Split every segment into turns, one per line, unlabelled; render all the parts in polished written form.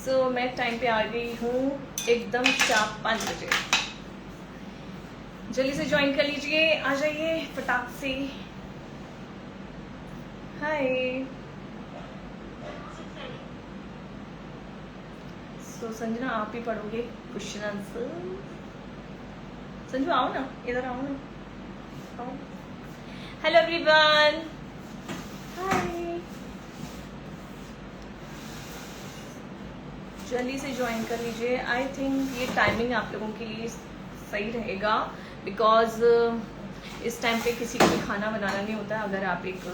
सो मैं टाइम पे आ गई हूँ एकदम शार्प 5 बजे। जल्दी से ज्वाइन कर लीजिए, आ जाइए फटाक से। हाय। सो संजना आप ही पढ़ोगे क्वेश्चन आंसर। संजू आओ ना, इधर आओ ना, आओ। हेलो एवरीवन, हाय। जल्दी से ज्वाइन कर लीजिए। आई थिंक ये टाइमिंग आप लोगों के लिए सही रहेगा, बिकॉज इस टाइम पे किसी को भी खाना बनाना नहीं होता। अगर आप एक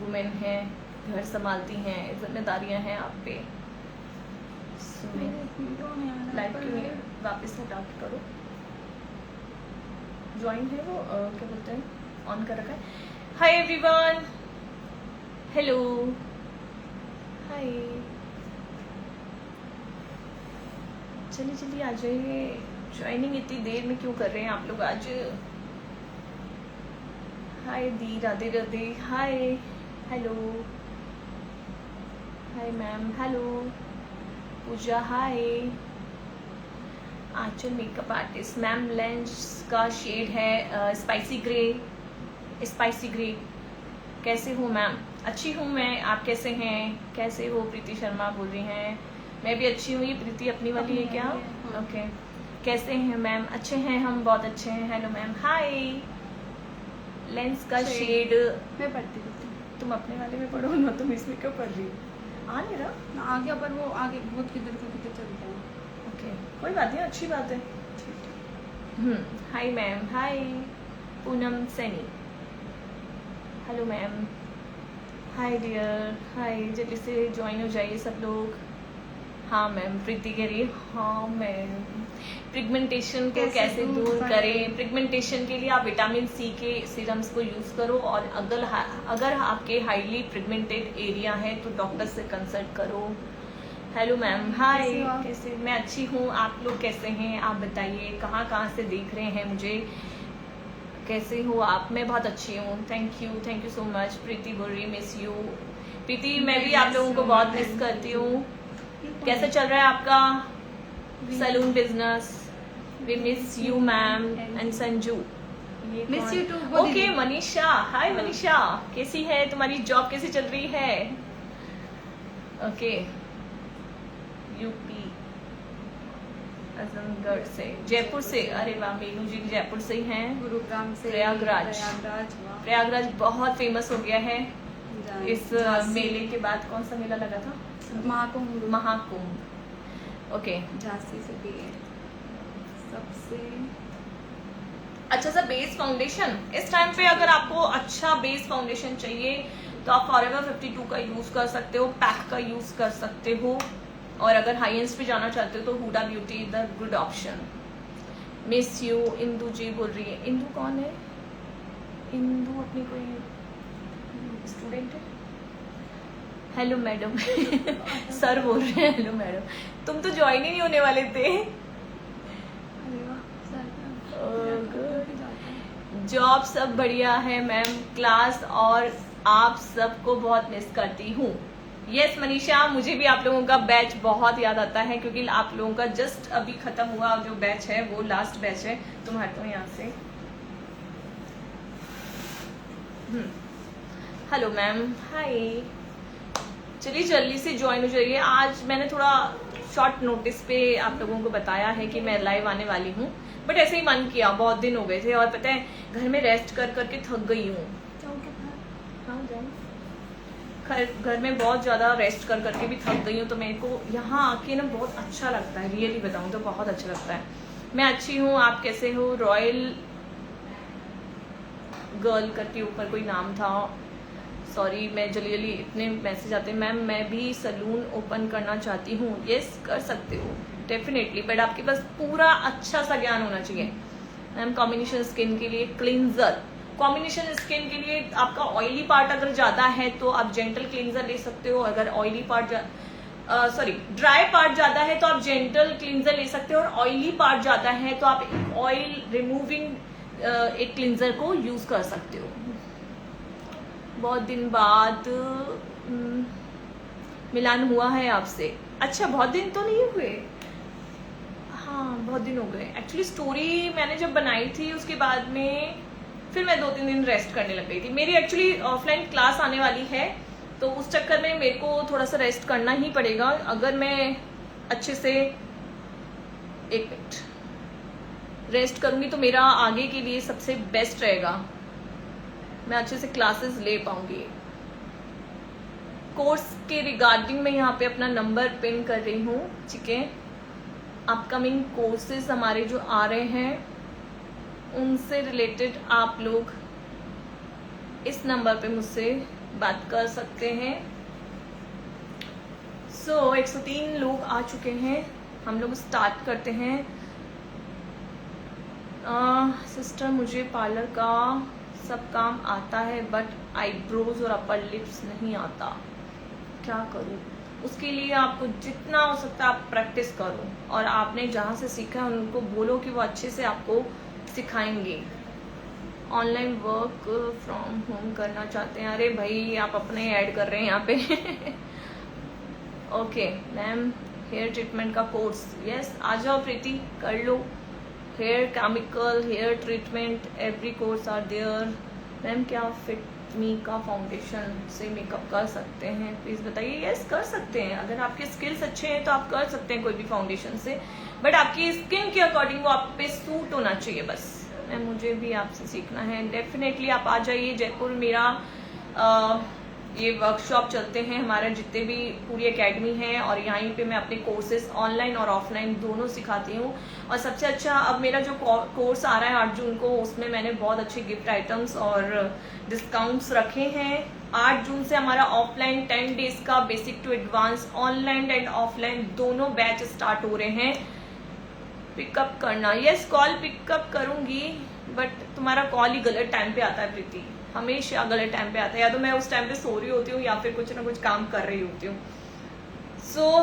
वुमेन हैं, घर संभालती हैं, जिम्मेदारियां हैं आप पे। लाइव क्यों नहीं वापस स्टार्ट करो। ज्वाइन है वो क्या बोलते हैं, ऑन कर रखा है। हाय एवरीवन, हेलो, हाय। चलिए चलिए आ जाइए। ज्वाइनिंग इतनी देर में क्यों कर रहे हैं आप लोग आज। हाय दी, राधे राधे, हाय, हेलो, हाय मैम, हेलो पूजा, हाय। आंचल मेकअप आर्टिस्ट मैम, लेंस का शेड है स्पाइसी ग्रे, स्पाइसी ग्रे। कैसे हो मैम? अच्छी हूँ मैं, आप कैसे हैं? कैसे हो? प्रीति शर्मा बोल रही हैं। मैं भी अच्छी हूँ। ये प्रीति अपनी वाली है क्या? ओके। कैसे हैं मैम? अच्छे हैं हम, बहुत अच्छे हैं। हेलो मैम, हाय। लेंस का शेड
मैं पढ़ती हूँ।
तुम अपने वाले में पढ़ो ना, तुम इसमें क्यों पढ़ रही हो? आ नहीं रहा
आगे, पर वो आगे बहुत किधर से किधर चलता है।
ओके, कोई बात नहीं, अच्छी बात है। Hi ma'am, hi. Poonam Saini, hello ma'am, hi dear, hi. जल्दी से ज्वाइन हो जाइए सब लोग। हाँ मैम, प्रीति कह रही है हाँ मैम। पिगमेंटेशन को कैसे दूर करें? पिगमेंटेशन के लिए आप विटामिन सी के सीरम्स को यूज़ करो, और अगर आपके हाईली पिगमेंटेड एरिया है तो डॉक्टर से कंसल्ट करो। हेलो मैम, हाय। कैसे? मैं अच्छी हूँ, आप लोग कैसे हैं? आप बताइए कहाँ कहाँ से देख रहे हैं मुझे, कैसे हो आप? मैं बहुत अच्छी हूँ, थैंक यू सो मच। प्रीति बोल रही मिस यू। प्रीति मैं भी आप लोगों को बहुत मिस करती हूँ। कैसे चल रहा है आपका salon business? We miss you ma'am and Sanju.
Miss you too.
Okay Manisha, hi Manisha, कैसी है? तुम्हारी जॉब कैसी चल रही है? ओके, यूपी आजमगढ़ से, जयपुर से। अरे वाह, मीनू जी जयपुर से ही हैं।
गुरुग्राम से
प्रयागराज। प्रयागराज बहुत फेमस हो गया है। इस मेले के बाद कौन सा मेला लगा था?
महाकुंभ।
महाकुंभ। ओके।
झांसी से भी है सबसे
अच्छा सा बेस फाउंडेशन इस टाइम पे, अगर आपको अच्छा बेस फाउंडेशन चाहिए तो आप फॉरएवर 52 का यूज कर सकते हो, पैक का यूज कर सकते हो, और अगर हाई एंड्स पे जाना चाहते हो तो Huda beauty the good option. Miss you. Indu ji बोल रही है। इंदू कौन है? इंदू अपनी कोई स्टूडेंट है? हेलो मैडम सर बोल रहे हैं हेलो मैडम। तुम तो ज्वाइन ही नहीं होने वाले थे। जॉब सब बढ़िया है मैम, क्लास और आप सबको बहुत मिस करती हूँ। यस मनीषा, मुझे भी आप लोगों का बैच बहुत याद आता है, क्योंकि आप लोगों का जस्ट अभी खत्म हुआ जो बैच है वो लास्ट बैच है। तुम हटो यहाँ से। हेलो मैम, हाय। चलिए जल्दी से ज्वाइन हो जाइए। आज मैंने थोड़ा शॉर्ट नोटिस पे आप लोगों को बताया है कि मैं लाइव आने वाली हूँ, बट ऐसे ही मन किया, बहुत दिन हो गए थे, और पता है घर में रेस्ट कर करके थक गई हूँ। हाँ, घर में बहुत ज़्यादा रेस्ट कर करके भी थक गई हूँ, तो मेरे को यहाँ आके ना बहुत अच्छा लगता है। रियली बताऊँ तो बहुत अच्छा लगता है। मैं अच्छी हूँ, आप कैसे हो? रॉयल गर्ल करके ऊपर कोई नाम था, सॉरी मैं जल्दी इतने मैसेज आते हैं। मैम मैं भी सलून ओपन करना चाहती हूँ। यस कर सकते हो डेफिनेटली, बट आपके पास पूरा अच्छा सा ज्ञान होना चाहिए। मैम कॉम्बिनेशन स्किन के लिए क्लींजर, कॉम्बिनेशन स्किन के लिए आपका ऑयली पार्ट अगर ज़्यादा है तो आप जेंटल क्लींजर ले सकते हो। अगर ऑयली पार्ट ड्राई पार्ट ज़्यादा है तो आप जेंटल क्लींजर ले सकते हो, और ऑयली पार्ट ज़्यादा है तो आप ऑयल रिमूविंग एक क्लींजर को यूज़ कर सकते हो। बहुत दिन बाद मिलान हुआ है आपसे? अच्छा, बहुत दिन तो नहीं हुए। हाँ, बहुत दिन हो गए। एक्चुअली स्टोरी मैंने जब बनाई थी उसके बाद में फिर मैं 2-3 दिन रेस्ट करने लग गई थी। मेरी एक्चुअली ऑफलाइन क्लास आने वाली है, तो उस चक्कर में मेरे को थोड़ा सा रेस्ट करना ही पड़ेगा। अगर मैं अच्छे से 1 मिनट रेस्ट करूंगी तो मेरा आगे के लिए सबसे बेस्ट रहेगा, मैं अच्छे से क्लासेस ले पाऊंगी। कोर्स के रिगार्डिंग मैं यहाँ पे अपना नंबर पिन कर रही हूँ, ठीक है। अपकमिंग कोर्सेज हमारे जो आ रहे हैं उनसे रिलेटेड आप लोग इस नंबर पे मुझसे बात कर सकते हैं। 103 लोग आ चुके हैं, हम लोग स्टार्ट करते हैं। सिस्टर, मुझे पार्लर का सब काम आता है बट आईब्रोज और अपर लिप्स नहीं आता, क्या करूं? उसके लिए आपको जितना हो सकता है आप प्रैक्टिस करो, और आपने जहाँ से सीखा है उनको बोलो कि वो अच्छे से आपको सिखाएंगे। ऑनलाइन वर्क फ्रॉम होम करना चाहते हैं? अरे भाई, आप अपने ऐड कर रहे हैं यहाँ पे। ओके मैम, हेयर ट्रीटमेंट का कोर्स, यस, आ जाओ प्रीति, कर लो। Hair chemical, hair treatment, every course are there. Ma'am, क्या फिट मी का फाउंडेशन से मेकअप कर सकते हैं? प्लीज़ बताइए। यस, कर सकते हैं। अगर आपके स्किल्स अच्छे हैं तो आप कर सकते हैं कोई भी फाउंडेशन से, बट आपकी स्किन के अकॉर्डिंग वो आप पे सूट होना चाहिए बस। मैम, मुझे भी आपसे सीखना है। डेफिनेटली आप आ जाइए जयपुर। मेरा ये वर्कशॉप चलते हैं, हमारे जितने भी पूरी एकेडमी है, और यहीं पे मैं अपने कोर्सेज ऑनलाइन और ऑफलाइन दोनों सिखाती हूँ। और सबसे अच्छा, अब मेरा जो कोर्स आ रहा है 8 जून को, उसमें मैंने बहुत अच्छे गिफ्ट आइटम्स और डिस्काउंट्स रखे हैं। 8 जून से हमारा ऑफलाइन 10 डेज का basic to advance, online and offline दोनों बैच स्टार्ट हो रहे हैं। पिकअप करना, यस, कॉल पिकअप करूंगी, बट तुम्हारा कॉल ही गलत टाइम पे आता है प्रीति, हमेशा गलत टाइम पे आता है। या तो मैं उस टाइम पे सो रही होती हूँ या फिर कुछ ना कुछ काम कर रही होती हूँ।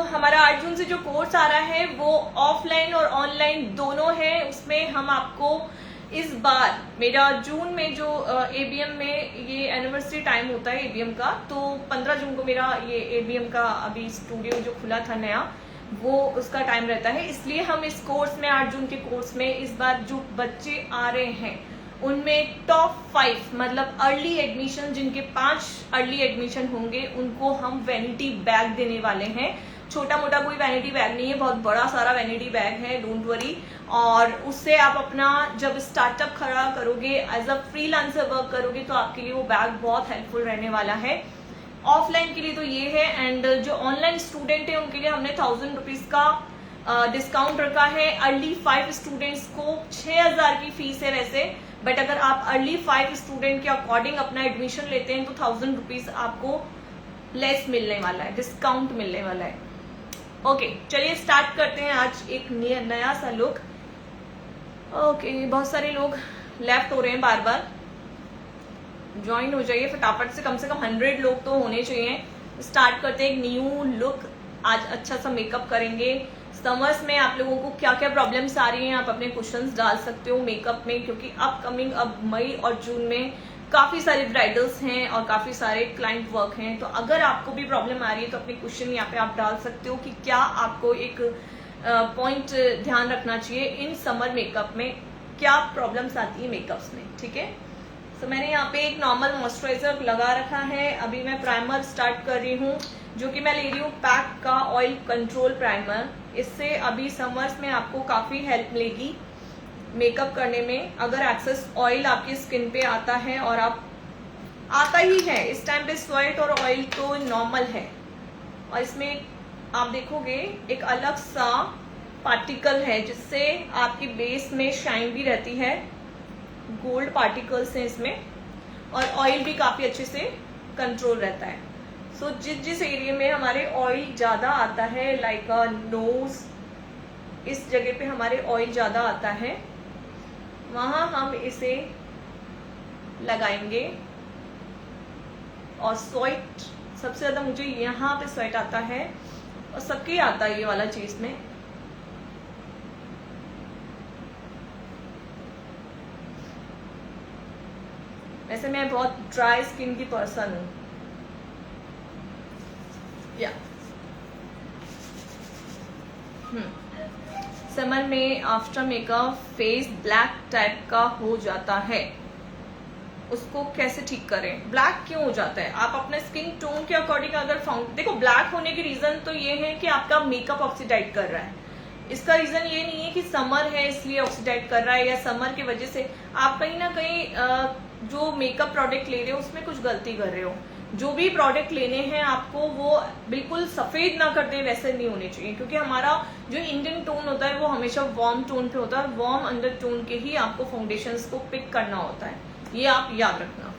हमारा 8 जून से जो कोर्स आ रहा है वो ऑफलाइन और ऑनलाइन दोनों है। उसमें हम आपको इस बार, मेरा जून में जो एबीएम में ये एनिवर्सरी टाइम होता है एबीएम का, तो 15 जून को मेरा ये एबीएम का अभी स्टूडियो जो खुला था नया, वो उसका टाइम रहता है। इसलिए हम इस कोर्स में 8 जून के कोर्स में इस बार जो बच्चे आ रहे हैं उनमें टॉप 5 मतलब अर्ली एडमिशन, जिनके 5 अर्ली एडमिशन होंगे, उनको हम वैनिटी बैग देने वाले हैं। छोटा मोटा कोई वैनिटी बैग नहीं है, बहुत बड़ा सारा वैनिटी बैग है, डोंट वरी। और उससे आप अपना जब स्टार्टअप खड़ा करोगे, एज अ फ्रीलांसर वर्क करोगे, तो आपके लिए वो बैग बहुत हेल्पफुल रहने वाला है। ऑफलाइन के लिए तो ये है, एंड जो ऑनलाइन स्टूडेंट है उनके लिए हमने 1000 रुपीज का डिस्काउंट रखा है। अर्ली 5 स्टूडेंट्स को 6000 की फीस है वैसे, बट अगर आप अर्ली 5 स्टूडेंट के अकॉर्डिंग अपना एडमिशन लेते हैं तो 1000 रुपीज आपको लेस मिलने वाला है, डिस्काउंट मिलने वाला है। ओके, चलिए स्टार्ट करते हैं आज एक नया सा लुक। ओके, बहुत सारे लोग लेफ्ट हो रहे हैं, बार बार ज्वाइन हो जाइए फटाफट से कम 100 लोग तो होने चाहिए। स्टार्ट करते हैं एक न्यू लुक। आज अच्छा सा मेकअप करेंगे। समर्स में आप लोगों को क्या क्या प्रॉब्लम्स आ रही हैं, आप अपने क्वेश्चंस डाल सकते हो मेकअप में, क्योंकि अपकमिंग अब मई और जून में काफी सारे ब्राइडल्स हैं और काफी सारे क्लाइंट वर्क हैं। तो अगर आपको भी प्रॉब्लम आ रही है तो अपने क्वेश्चन यहाँ पे आप डाल सकते हो कि क्या आपको एक पॉइंट ध्यान रखना चाहिए इन समर मेकअप में, क्या प्रॉब्लम्स आती है मेकअप्स में, ठीक है। तो मैंने यहाँ पे एक नॉर्मल मॉइस्चराइजर लगा रखा है। अभी मैं प्राइमर स्टार्ट कर रही हूँ, जो कि मैं ले रही हूँ पैक का ऑयल कंट्रोल प्राइमर। इससे अभी समर्स में आपको काफी हेल्प मिलेगी मेकअप करने में। अगर एक्सेस ऑयल आपकी स्किन पे आता है, और आप आता ही है इस टाइम पे, स्वेट और ऑयल तो नॉर्मल है, और इसमें आप देखोगे एक अलग सा पार्टिकल है जिससे आपकी बेस में शाइन भी रहती है। गोल्ड पार्टिकल्स हैं इसमें, और ऑयल भी काफी अच्छे से कंट्रोल रहता है। सो जिस एरिया में हमारे ऑयल ज्यादा आता है, लाइक नोज, इस जगह पे हमारे ऑयल ज्यादा आता है, वहां हम इसे लगाएंगे। और स्वेट सबसे ज्यादा मुझे यहाँ पे स्वेट आता है, और सबके आता है ये वाला चीज में। वैसे मैं बहुत ड्राई स्किन की पर्सन हूँ, या समर में after makeup face black type का हो जाता है, उसको कैसे ठीक करें? ब्लैक क्यों हो जाता है? आप अपने स्किन टोन के अकॉर्डिंग अगर देखो, ब्लैक होने की रीजन तो ये है कि आपका मेकअप ऑक्सीडाइज कर रहा है। इसका रीजन ये नहीं है कि समर है इसलिए ऑक्सीडाइज कर रहा है, या समर की वजह से आप कहीं ना कहीं जो मेकअप प्रोडक्ट ले रहे हो उसमें कुछ गलती कर रहे हो। जो भी प्रोडक्ट लेने हैं आपको वो बिल्कुल सफेद ना कर दे वैसे नहीं होने चाहिए, क्योंकि हमारा जो इंडियन टोन होता है वो हमेशा वार्म टोन पे होता है। वार्म अंडर टोन के ही आपको फाउंडेशंस को पिक करना होता है, ये आप याद रखना।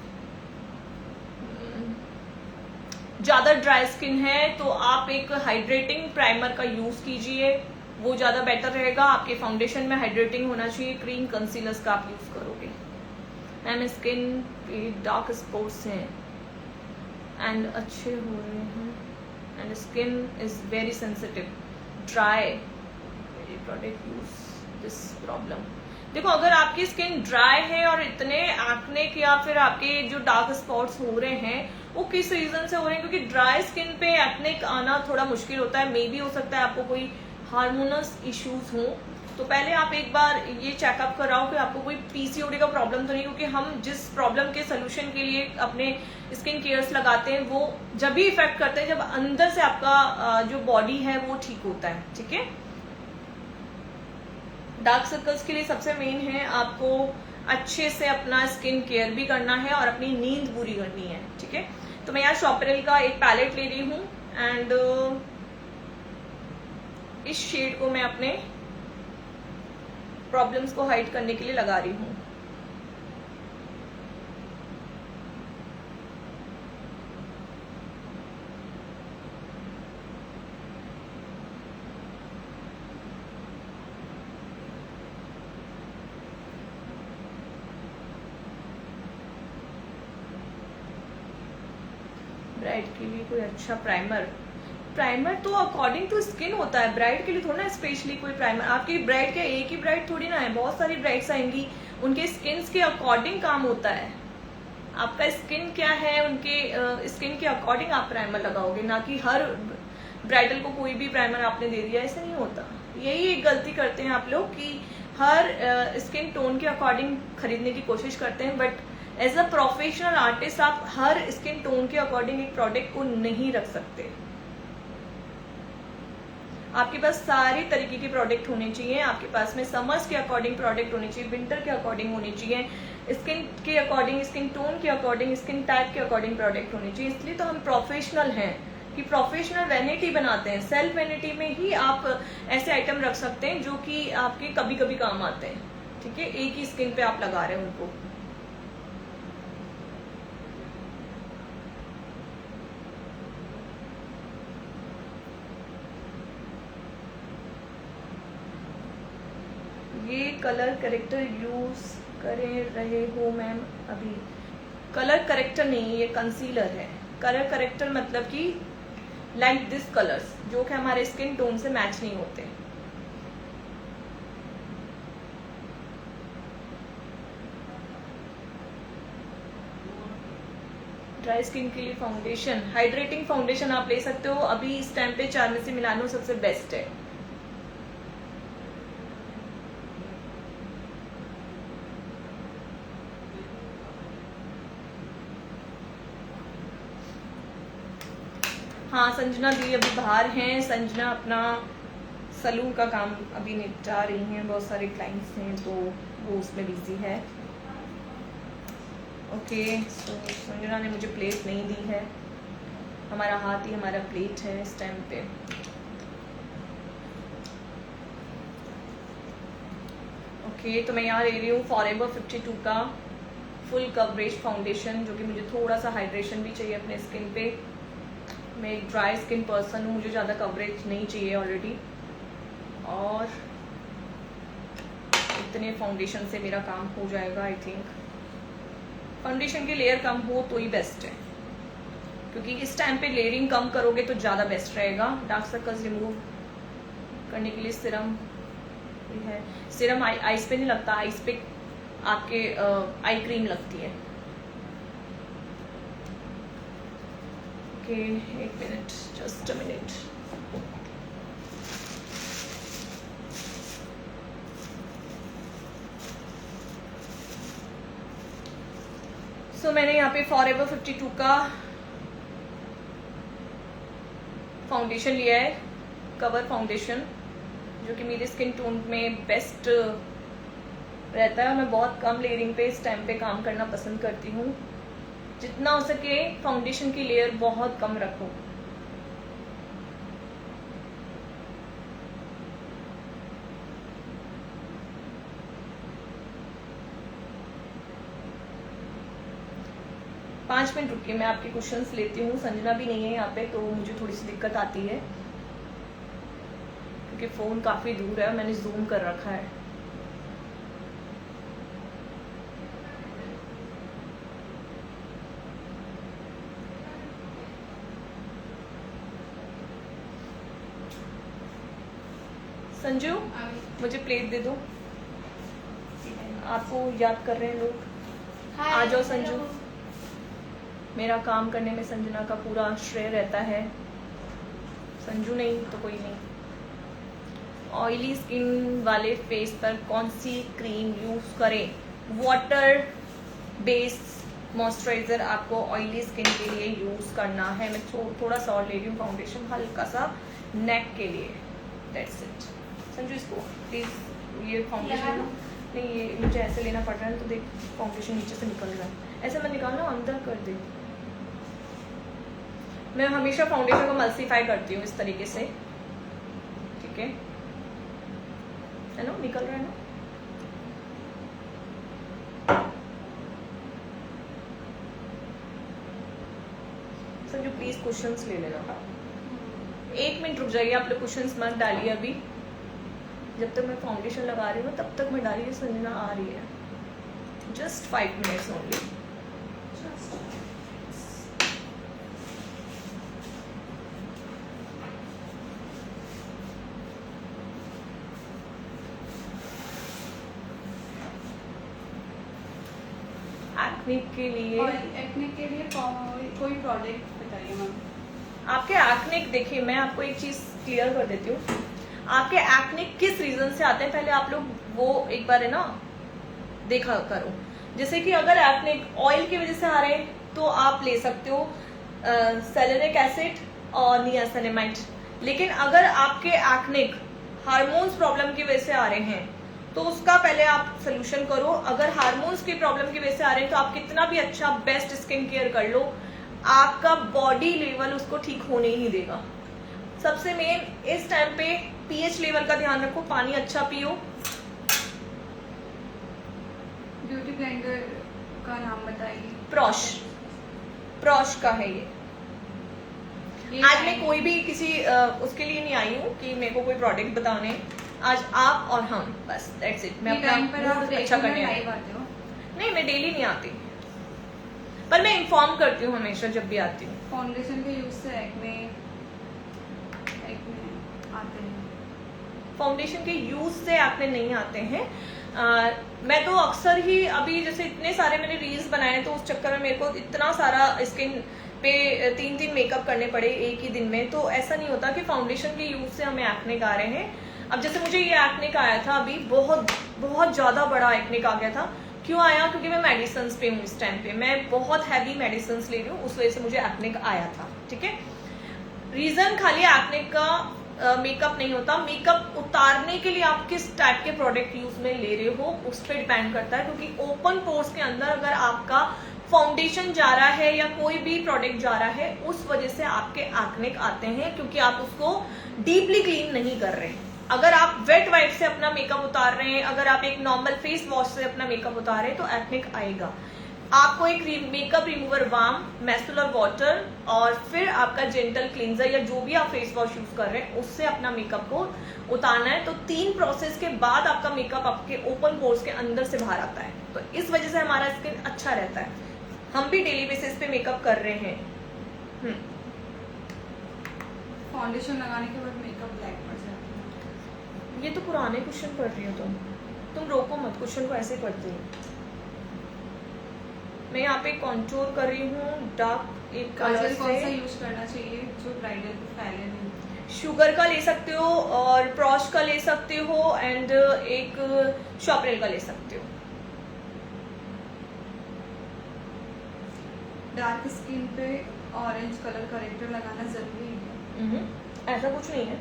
ज्यादा ड्राई स्किन है तो आप एक हाइड्रेटिंग प्राइमर का यूज कीजिए, वो ज्यादा बेटर रहेगा। आपके फाउंडेशन में हाइड्रेटिंग होना चाहिए। क्रीम कंसीलर्स का आप यूज करोगे। मैम स्किन पे डार्क स्पॉट्स हैं एंड अच्छे हो रहे हैं and skin is very sensitive dry, product use this problem. देखो, अगर आपकी स्किन ड्राई है और इतने एक्ने या फिर आपके जो डार्क स्पॉट्स हो रहे हैं वो किस रीजन से हो रहे हैं? क्योंकि ड्राई स्किन पे एक्ने आना थोड़ा मुश्किल होता है। मे बी हो सकता है आपको कोई हार्मोनल इश्यूज हो, तो पहले आप एक बार ये चेकअप कराओ कि आपको कोई पीसीओडी का प्रॉब्लम तो नहीं। क्योंकि हम जिस प्रॉब्लम के सोल्यूशन के लिए अपने स्किन केयर्स लगाते हैं वो जब भी इफेक्ट करते हैं जब अंदर से आपका जो बॉडी है वो ठीक होता है। ठीक है, डार्क सर्कल्स के लिए सबसे मेन है आपको अच्छे से अपना स्किन केयर भी करना है और अपनी नींद पूरी करनी है। ठीक है, तो मैं यहाँ शॉपरेल का एक पैलेट ले रही हूँ एंड इस शेड को मैं अपने प्रॉब्लम्स को हाइड करने के लिए लगा रही हूँ। ब्राइड के लिए कोई अच्छा प्राइमर तो अकॉर्डिंग टू स्किन होता है। ब्राइड के लिए थोड़ा ना स्पेशली कोई प्राइमर। आपकी ब्राइड क्या एक ही ब्राइड थोड़ी ना है, बहुत सारी ब्राइड्स आएंगी, उनके स्किन के अकॉर्डिंग काम होता है। आपका स्किन क्या है उनके स्किन के अकॉर्डिंग आप प्राइमर लगाओगे, ना कि हर ब्राइडल को कोई भी प्राइमर आपने दे दिया, ऐसा नहीं होता। यही एक गलती करते हैं आप लोग कि हर स्किन टोन के अकॉर्डिंग खरीदने की कोशिश करते हैं, but as a professional artist आप हर स्किन टोन के अकॉर्डिंग एक प्रोडक्ट को नहीं रख सकते। आपके पास सारी तरीके के प्रोडक्ट होने चाहिए। आपके पास में समर्स के अकॉर्डिंग प्रोडक्ट होने चाहिए, विंटर के अकॉर्डिंग होने चाहिए, स्किन के अकॉर्डिंग, स्किन टोन के अकॉर्डिंग, स्किन टाइप के अकॉर्डिंग प्रोडक्ट होने चाहिए। इसलिए तो हम प्रोफेशनल हैं कि प्रोफेशनल वैनिटी बनाते हैं। सेल्फ वैनिटी में ही आप ऐसे आइटम रख सकते हैं जो कि आपके कभी कभी काम आते हैं। ठीक है, एक ही स्किन पे आप लगा रहे हैं उनको। ये कलर करेक्टर यूज कर रहे हो मैम? अभी कलर करेक्टर नहीं, ये कंसीलर है। कलर करेक्टर मतलब कि लाइक दिस कलर्स जो कि हमारे स्किन टोन से मैच नहीं होते। ड्राई स्किन के लिए फाउंडेशन, हाइड्रेटिंग फाउंडेशन आप ले सकते हो। अभी इस टाइम पे चारमेसी मिलानो सबसे बेस्ट है। हाँ, संजना दी अभी बाहर हैं। संजना अपना सलून का काम अभी निपटा रही हैं, बहुत सारे क्लाइंट्स हैं तो वो उसमें बिजी है। ओके, सो संजना ने मुझे प्लेट नहीं दी है। हमारा हाथ ही हमारा प्लेट है इस टाइम पे। ओके, तो मैं यहाँ ले रही हूँ फॉरएवर 52 का फुल कवरेज फाउंडेशन, जो कि मुझे थोड़ा सा हाइड्रेशन भी चाहिए अपने स्किन पे। मैं एक ड्राई स्किन पर्सन हूँ, मुझे ज़्यादा कवरेज नहीं चाहिए ऑलरेडी, और इतने फाउंडेशन से मेरा काम हो जाएगा। आई थिंक फाउंडेशन की लेयर कम हो तो ही बेस्ट है, क्योंकि इस टाइम पे लेयरिंग कम करोगे तो ज़्यादा बेस्ट रहेगा। डार्क सर्कल्स रिमूव करने के लिए सिरम है। सिरम आईज पे नहीं लगता, आईज पे आपके आई क्रीम लगती है। ओके, एक मिनट, जस्ट अ मिनट। सो मैंने यहाँ पे फॉरएवर 52 का फाउंडेशन लिया है, कवर फाउंडेशन, जो कि मेरी स्किन टोन में बेस्ट रहता है। मैं बहुत कम लेयरिंग पे इस टाइम पे काम करना पसंद करती हूँ। जितना हो सके फाउंडेशन की लेयर बहुत कम रखो। पाँच मिनट रुकिए, मैं आपके क्वेश्चंस लेती हूँ। संजना भी नहीं है यहाँ पे, तो मुझे थोड़ी सी दिक्कत आती है क्योंकि फोन काफी दूर है, मैंने जूम कर रखा है। संजू, मुझे प्लेट दे दो। आपको याद कर रहे हैं लोग। आ जाओ संजू। मेरा काम करने में संजना का पूरा श्रेय रहता है। संजू नहीं तो कोई नहीं। ऑयली स्किन वाले फेस पर कौन सी क्रीम यूज करें? वाटर बेस्ड मॉइस्चराइजर आपको ऑयली स्किन के लिए यूज करना है। मैं थोड़ा सा और ले रही हूँ फाउंडेशन, हल्का सा नेक के लिए। That's it. संजू इसको प्लीज, ये फाउंडेशन नहीं, ये मुझे ऐसे लेना पड़ रहा है तो देख फाउंडेशन नीचे से निकल रहा है। ऐसे मत निकालना, अंदर कर दे। मैं हमेशा फाउंडेशन को मल्सीफाई करती हूँ इस तरीके से, ठीक है ना? निकल रहा है ना? संजू प्लीज क्वेश्चंस ले लेना। 1 मिनट रुक जाइए, आप लोग क्वेश्चंस मत डालिए अभी। जब तक मैं फाउंडेशन लगा रही हूँ तब तक मैं डालिए। संजना आ रही है। Just 5 minutes only.
एक्ने के लिए कोई प्रोडक्ट बताइए मैम।
आपके एक्ने, देखिए मैं आपको एक चीज क्लियर कर देती हूँ। आपके एक्ने किस रीजन से आते हैं पहले आप लोग वो एक बार है ना देखा करो। जैसे कि अगर एक्ने ऑयल की वजह से आ रहे हैं तो आप ले सकते हो सेलेनिक एसिड और नियासिनामाइड। लेकिन अगर आपके एक्ने हार्मोन्स प्रॉब्लम की वजह से आ रहे हैं तो उसका पहले आप सोल्यूशन करो। अगर हार्मोन्स की प्रॉब्लम की वजह से आ रहे हैं तो आप कितना भी अच्छा बेस्ट स्किन केयर कर लो, आपका बॉडी लेवल उसको ठीक होने ही नहीं देगा। सबसे मेन इस टाइम पे पीएच लेवल का ध्यान रखो, पानी अच्छा पियो।
ब्यूटी ब्लेंडर का नाम बताइए।
प्रॉश का है ये। आज मैं कोई भी किसी उसके लिए नहीं आई हूँ कि मेरे को कोई प्रोडक्ट बताने। आज आप और हम, बस दैट्स इट। मैं अपना मूड अच्छा करने आई हूँ। नहीं, मैं डेली नहीं आती, पर मैं इन्फॉर्म करती हूँ हमेशा जब भी आती हूँ।
फाउंडेशन के यूज से एक्ने आते हैं।
फाउंडेशन के यूज से एक्ने नहीं आते हैं। मैं तो अक्सर ही अभी जैसे इतने सारे मैंने रील्स बनाए तो उस चक्कर में मेरे को इतना सारा स्किन पे 3 मेकअप करने पड़े एक ही दिन में। तो ऐसा नहीं होता कि फाउंडेशन के यूज से हमें एक्ने आ रहे हैं। अब जैसे मुझे ये एक्ने आया था अभी, बहुत ज्यादा बड़ा एक्ने आ गया था। क्यों आया? क्योंकि मैं मेडिसिन पे हूँ इस टाइम पे, मैं बहुत हैवी मेडिसिन ले रही हूँ, उस वजह से मुझे एक्ने आया था। ठीक है, रीजन खाली एक्ने का मेकअप नहीं होता। मेकअप उतारने के लिए आप किस टाइप के प्रोडक्ट यूज में ले रहे हो उस पर डिपेंड करता है। क्योंकि ओपन पोर्स के अंदर अगर आपका फाउंडेशन जा रहा है या कोई भी प्रोडक्ट जा रहा है, उस वजह से आपके एक्ने आते हैं, क्योंकि आप उसको डीपली क्लीन नहीं कर रहे हैं। अगर आप वेट वाइप से अपना मेकअप उतार रहे हैं, अगर आप एक नॉर्मल फेस वॉश से अपना मेकअप उतार रहे हैं, तो एक्ने आएगा। आपको एक makeup remover balm, micellar water और फिर आपका जेंटल क्लींजर या जो भी आप फेस वॉश यूज कर रहे हैं उससे अपना मेकअप को उतारना है। तो 3 प्रोसेस के बाद आपका मेकअप आपके ओपन पोर्स के अंदर से बाहर आता है। तो इस वजह से हमारा स्किन अच्छा रहता है। हम भी डेली बेसिस पे मेकअप कर रहे हैं।
फाउंडेशन लगाने के बाद मेकअप ब्लैक पड़ जाता है।
ये तो पुराने क्वेश्चन पढ़ रही हो तुम रोको मत, क्वेश्चन को ऐसे पढ़ते हो। मैं यहाँ पे कॉन्टूर कर रही हूँ डार्क एक कलर से।
कौन सा यूज करना चाहिए जो ब्राइडल पे फैले नहीं?
शुगर का ले सकते हो और प्रॉश का ले सकते हो एंड एक शॉपरेल का ले सकते हो।
डार्क स्किन पे ऑरेंज कलर करेक्टर लगाना जरूरी है?
ऐसा कुछ नहीं है।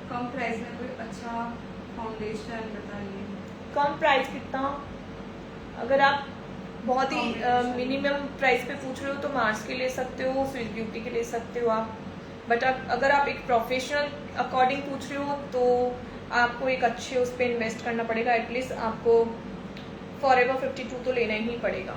कम प्राइस में कोई अच्छा फाउंडेशन बताइए।
कम प्राइस कितना? अगर आप बहुत ही
Combination।
मिनिमम प्राइस पे पूछ रहे हो तो मार्स के ले सकते हो, स्विस ब्यूटी के ले सकते हो आप। बट अगर आप एक प्रोफेशनल अकॉर्डिंग पूछ रहे हो तो आपको एक अच्छे उस पर इन्वेस्ट करना पड़ेगा। एटलीस्ट आपको फॉरएवर 52 तो लेना ही पड़ेगा।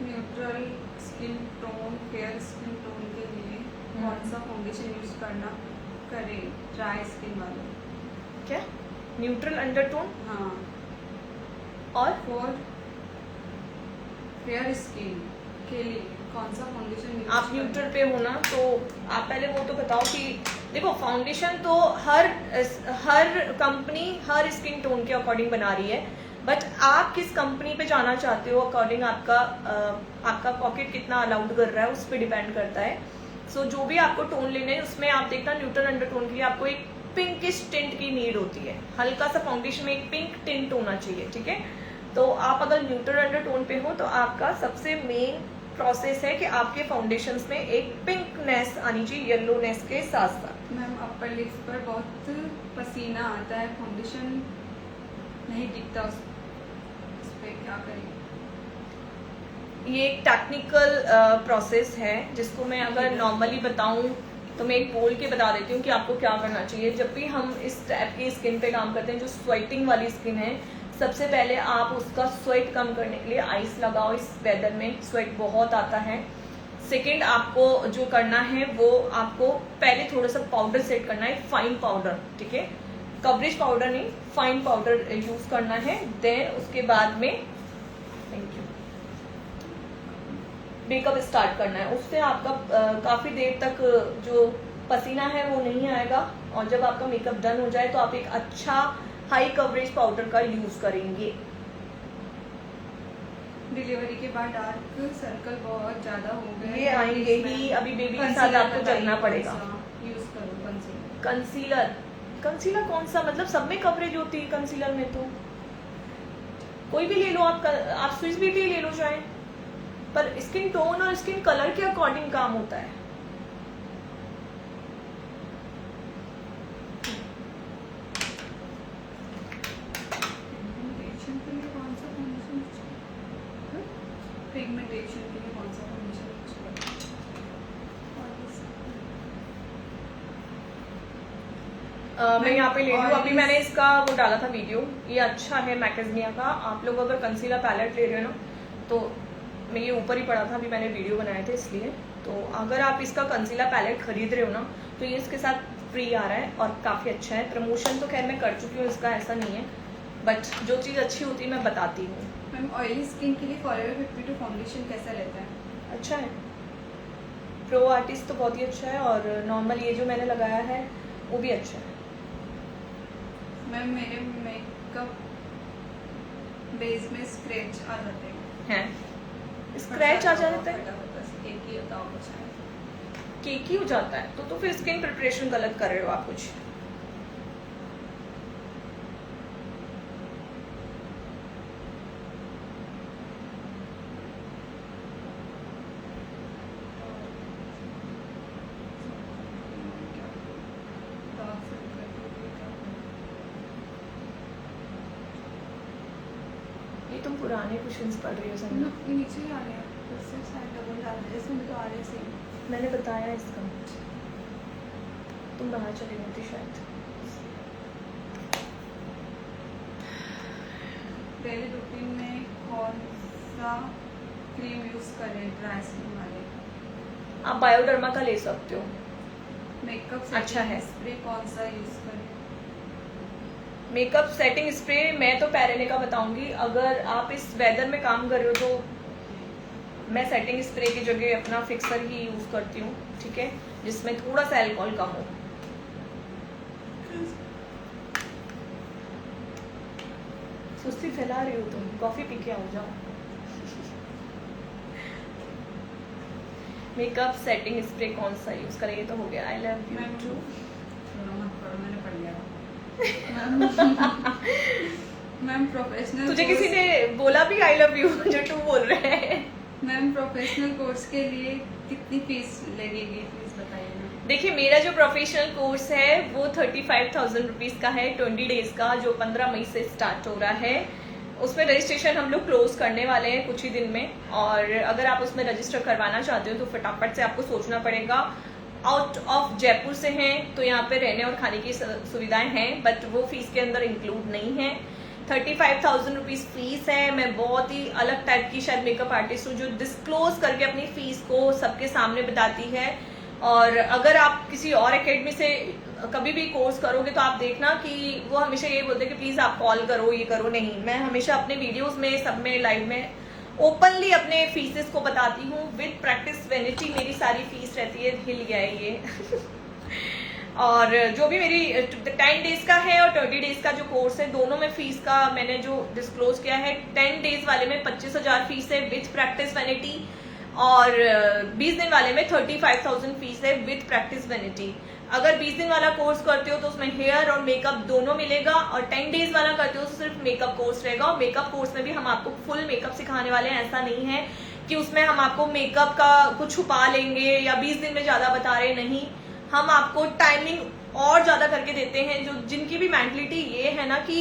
Neutral skin tone, fair skin tone के लिए कौन सा फाउंडेशन यूज करना करें ड्राई स्किन वाले?
क्या? न्यूट्रल अंडरटोन
हाँ।
और
फॉर फेयर स्किन के लिए कौन सा फाउंडेशन?
आप न्यूट्रल पे हो ना, तो आप पहले वो तो बताओ कि देखो फाउंडेशन तो हर कंपनी हर स्किन टोन के अकॉर्डिंग बना रही है। बट आप किस कंपनी पे जाना चाहते हो अकॉर्डिंग आपका पॉकेट कितना अलाउड कर रहा है उस पर डिपेंड करता है। सो जो भी आपको टोन लेने हैं उसमें आप देखना न्यूट्रल अंडरटोन के लिए आपको एक पिंकिश टिंट की नीड होती है। हल्का सा फाउंडेशन में एक पिंक टिंट होना चाहिए, ठीक है। तो आप अगर न्यूट्रल अंडरटोन पे हो तो आपका सबसे मेन प्रोसेस है कि आपके फाउंडेशंस में एक पिंकनेस आनी चाहिए येलोनेस के साथ साथ।
मैम अपर लिप्स पर बहुत पसीना आता है, फाउंडेशन नहीं दिखता, उस पे क्या करें?
ये एक टेक्निकल प्रोसेस है जिसको मैं अगर नॉर्मली बताऊं तो मैं एक बोल के बता देती हूँ कि आपको क्या करना चाहिए। जब भी हम इस टाइप की स्किन पे काम करते हैं जो स्वेटिंग वाली स्किन है, सबसे पहले आप उसका स्वेट कम करने के लिए आइस लगाओ। इस वेदर में स्वेट बहुत आता है। सेकेंड, आपको जो करना है वो आपको पहले थोड़ा सा पाउडर सेट करना है, फाइन पाउडर, ठीक है। कवरेज पाउडर नहीं, फाइन पाउडर यूज करना है। देन उसके बाद में थैंक यू मेकअप स्टार्ट करना है। उससे आपका काफी देर तक जो पसीना है वो नहीं आएगा। और जब आपका मेकअप डन हो जाए तो आप एक अच्छा हाई कवरेज पाउडर का यूज करेंगे।
डिलीवरी के बाद डार्क सर्कल बहुत ज्यादा हो गए,
ये आएंगे ही, अभी बेबी के साथ आपको चलना पड़ेगा।
यूज करो कंसीलर।
कंसीलर, कंसीलर कौन सा? मतलब सब में कवरेज होती है कंसीलर में, तो कोई भी ले लो आप स्विस ब्यूटी ले लो चाहे, पर स्किन टोन और स्किन कलर के अकॉर्डिंग काम होता है।
पिगमेंटेशन के लिए कौन सा फाउंडेशन? पिगमेंटेशन के लिए कौन सा फाउंडेशन?
मैं यहाँ पे ले लूँ। अभी मैंने इसका वो डाला था वीडियो, ये अच्छा है मैकेजनिया का। आप लोग अगर कंसीलर पैलेट ले रहे हो ना तो मैं ये ऊपर ही पड़ा था, अभी मैंने वीडियो बनाए थे इसलिए। तो अगर आप इसका कंसीलर पैलेट खरीद रहे हो ना तो ये इसके साथ फ्री आ रहा है और काफ़ी अच्छा है। प्रमोशन तो खैर मैं कर चुकी हूँ इसका, ऐसा नहीं है, बट जो चीज़ अच्छी होती है मैं बताती हूँ।
मैम ऑयली स्किन के लिए फॉरएवर 52 फाउंडेशन कैसा रहता है?
अच्छा है, प्रो आर्टिस्ट तो बहुत ही अच्छा है, और नॉर्मल ये जो मैंने लगाया है वो भी अच्छा है।
मैम मेरे मेकअप बेस में स्क्रैच आ जाते हैं।
स्क्रैच आ जाता है,
एक ही होता होगा शायद।
केकी हो जाता है तो फिर स्किन प्रिपरेशन गलत कर रहे हो आप कुछ। ये तुम पुराने क्वेश्चंस पढ़ रही हो संजना।
नीचे आ रहे हैं, उससे शायद डबल डाल रहे हैं, इसमें तो आ रहे हैं सेम।
मैंने बताया इसका, तुम बाहर चली गई थी शायद।
डेली रूटीन में कौन सा क्रीम यूज करें ड्राई स्किन वाले?
आप बायोडर्मा का ले सकते हो,
मेकअप
अच्छा है।
स्प्रे कौन सा यूज करें?
मेकअप सेटिंग स्प्रे मैं तो पैरेने का बताऊंगी। अगर आप इस वेदर में काम कर रहे हो तो मैं सेटिंग स्प्रे की जगह अपना फिक्सर ही यूज करती हूँ, ठीक है, जिसमें थोड़ा सा अल्कोहल कम हो। सुस्ती फैला रही हो तुम, कॉफी पी के आओ जाओ। मेकअप सेटिंग स्प्रे कौन सा यूज करें? ये तो हो गया। I love you
ma'am
too.
मैंने पढ़ लिया। मैम प्रोफेशनल
तुझे किसी ने बोला भी आई लव यू जो तू बोल रहे हैं?
मैम प्रोफेशनल कोर्स के लिए कितनी फीस लगेगी, प्लीज बताइए ना।
देखिए, मेरा जो प्रोफेशनल कोर्स है वो 35,000 रुपीज़ का है, 20 डेज का, जो 15 मई से स्टार्ट हो रहा है। उसमें रजिस्ट्रेशन हम लोग क्लोज करने वाले हैं कुछ ही दिन में, और अगर आप उसमें रजिस्टर करवाना चाहते हो तो फटाफट से आपको सोचना पड़ेगा। आउट ऑफ जयपुर से हैं तो यहाँ पे रहने और खाने की सुविधाएं हैं, बट वो फीस के अंदर इंक्लूड नहीं है। 35,000 रुपीज़ फीस है। मैं बहुत ही अलग टाइप की शायद मेकअप आर्टिस्ट हूँ जो डिस्क्लोज करके अपनी फीस को सबके सामने बताती है। और अगर आप किसी और एकेडमी से कभी भी कोर्स करोगे तो आप देखना कि वो हमेशा ये बोलते हैं कि प्लीज आप कॉल करो, ये करो। नहीं, मैं हमेशा अपने वीडियोस में, सब में, लाइव में ओपनली अपने फीसेस को बताती हूँ। विद प्रैक्टिस वेनिटी मेरी सारी फीस रहती है। हिल गया है ये और जो भी मेरी 10 डेज का है और 20 डेज का जो कोर्स है, दोनों में फीस का मैंने जो डिस्क्लोज किया है, 10 डेज वाले में 25,000 फीस है विद प्रैक्टिस वेनिटी, और 20 दिन वाले में 35,000 फीस है विद प्रैक्टिस वेनिटी। अगर 20 दिन वाला कोर्स करते हो तो उसमें हेयर और मेकअप दोनों मिलेगा, और 10 डेज वाला करते हो तो सिर्फ मेकअप कोर्स रहेगा। और मेकअप कोर्स में भी हम आपको फुल मेकअप सिखाने वाले हैं। ऐसा नहीं है कि उसमें हम आपको मेकअप का कुछ छुपा लेंगे या 20 दिन में ज्यादा बता रहे, नहीं। हम आपको टाइमिंग और ज्यादा करके देते हैं। जो जिनकी भी मेंटलिटी ये है ना कि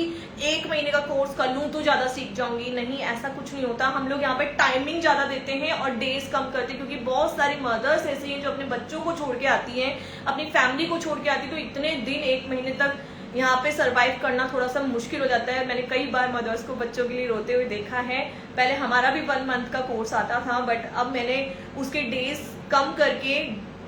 1 महीने का कोर्स कर लूं तो ज्यादा सीख जाऊंगी, नहीं, ऐसा कुछ नहीं होता। हम लोग यहाँ पे टाइमिंग ज्यादा देते हैं और डेज कम करते हैं, क्योंकि बहुत सारी मदर्स ऐसी हैं जो अपने बच्चों को छोड़ के आती हैं, अपनी फैमिली को छोड़ के आती है, तो इतने दिन 1 महीने तक यहाँ पे सरवाइव करना थोड़ा सा मुश्किल हो जाता है। मैंने कई बार मदर्स को बच्चों के लिए रोते हुए देखा है। पहले हमारा भी 1 मंथ का कोर्स आता था, बट अब मैंने उसके डेज कम करके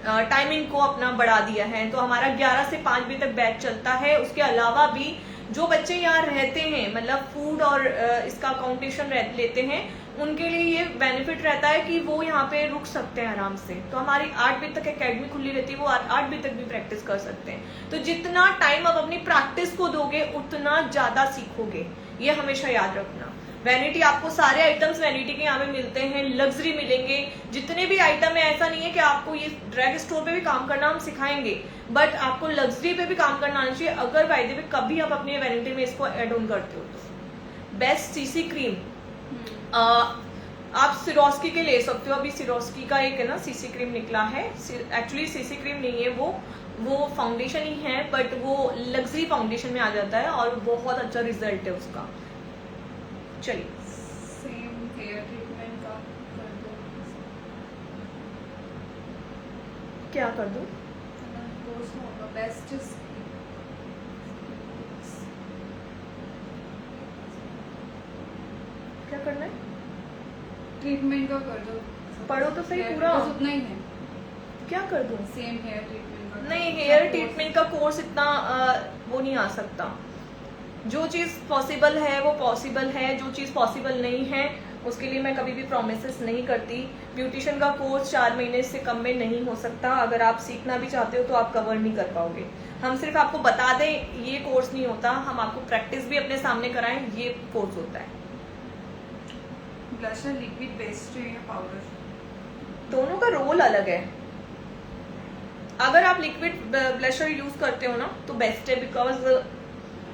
टाइमिंग को अपना बढ़ा दिया है। तो हमारा 11 से 5 बजे तक बैच चलता है। उसके अलावा भी जो बच्चे यहाँ रहते हैं, मतलब फूड और इसका अकाउंटेशन लेते हैं, उनके लिए ये बेनिफिट रहता है कि वो यहाँ पे रुक सकते हैं आराम से। तो हमारी 8 बजे तक एकेडमी खुली रहती है, वो 8 बजे तक भी प्रैक्टिस कर सकते हैं। तो जितना टाइम आप अपनी प्रैक्टिस को दोगे उतना ज्यादा सीखोगे, ये हमेशा याद रखना। वैनिटी, आपको सारे आइटम्स वैनिटी के यहाँ पे मिलते हैं, लग्जरी मिलेंगे। जितने भी आइटम है, ऐसा नहीं है कि आपको ये ड्रैग स्टोर पे भी काम करना हम सिखाएंगे, बट आपको लग्जरी पे भी काम करना आना चाहिए। अगर बाय द वे कभी आप अपनी वैनिटी में इसको ऐड ऑन करते हो तो बेस्ट सीसी क्रीम आप सिरोस्की के ले सकते हो। अभी सिरोस्की का एक है ना सीसी क्रीम निकला है, एक्चुअली सीसी क्रीम नहीं है वो फाउंडेशन ही है, बट वो लग्जरी फाउंडेशन में आ जाता है और बहुत अच्छा रिजल्ट है उसका। चलिए,
सेम हेयर ट्रीटमेंट का कर दो।
क्या कर दूं?
कोर्स होगा बेस्ट।
क्या करना है?
ट्रीटमेंट का कर दो।
पढ़ो तो सही
Hair
पूरा।
बस उतना ही है।
क्या कर दूं?
सेम हेयर ट्रीटमेंट का।
नहीं, हेयर ट्रीटमेंट का कोर्स इतना वो नहीं आ सकता। जो चीज पॉसिबल है वो पॉसिबल है, जो चीज पॉसिबल नहीं है उसके लिए मैं कभी भी प्रोमिसेस नहीं करती। ब्यूटिशियन का कोर्स 4 महीने से कम में नहीं हो सकता। अगर आप सीखना भी चाहते हो तो आप कवर नहीं कर पाओगे। हम सिर्फ आपको बता दें ये कोर्स नहीं होता, हम आपको प्रैक्टिस भी अपने सामने कराएं, ये कोर्स होता है।
ब्लशर लिक्विड बेस्ट है या पाउडर?
दोनों का रोल अलग है। अगर आप लिक्विड ब्लशर यूज करते हो ना तो बेस्ट है, बिकॉज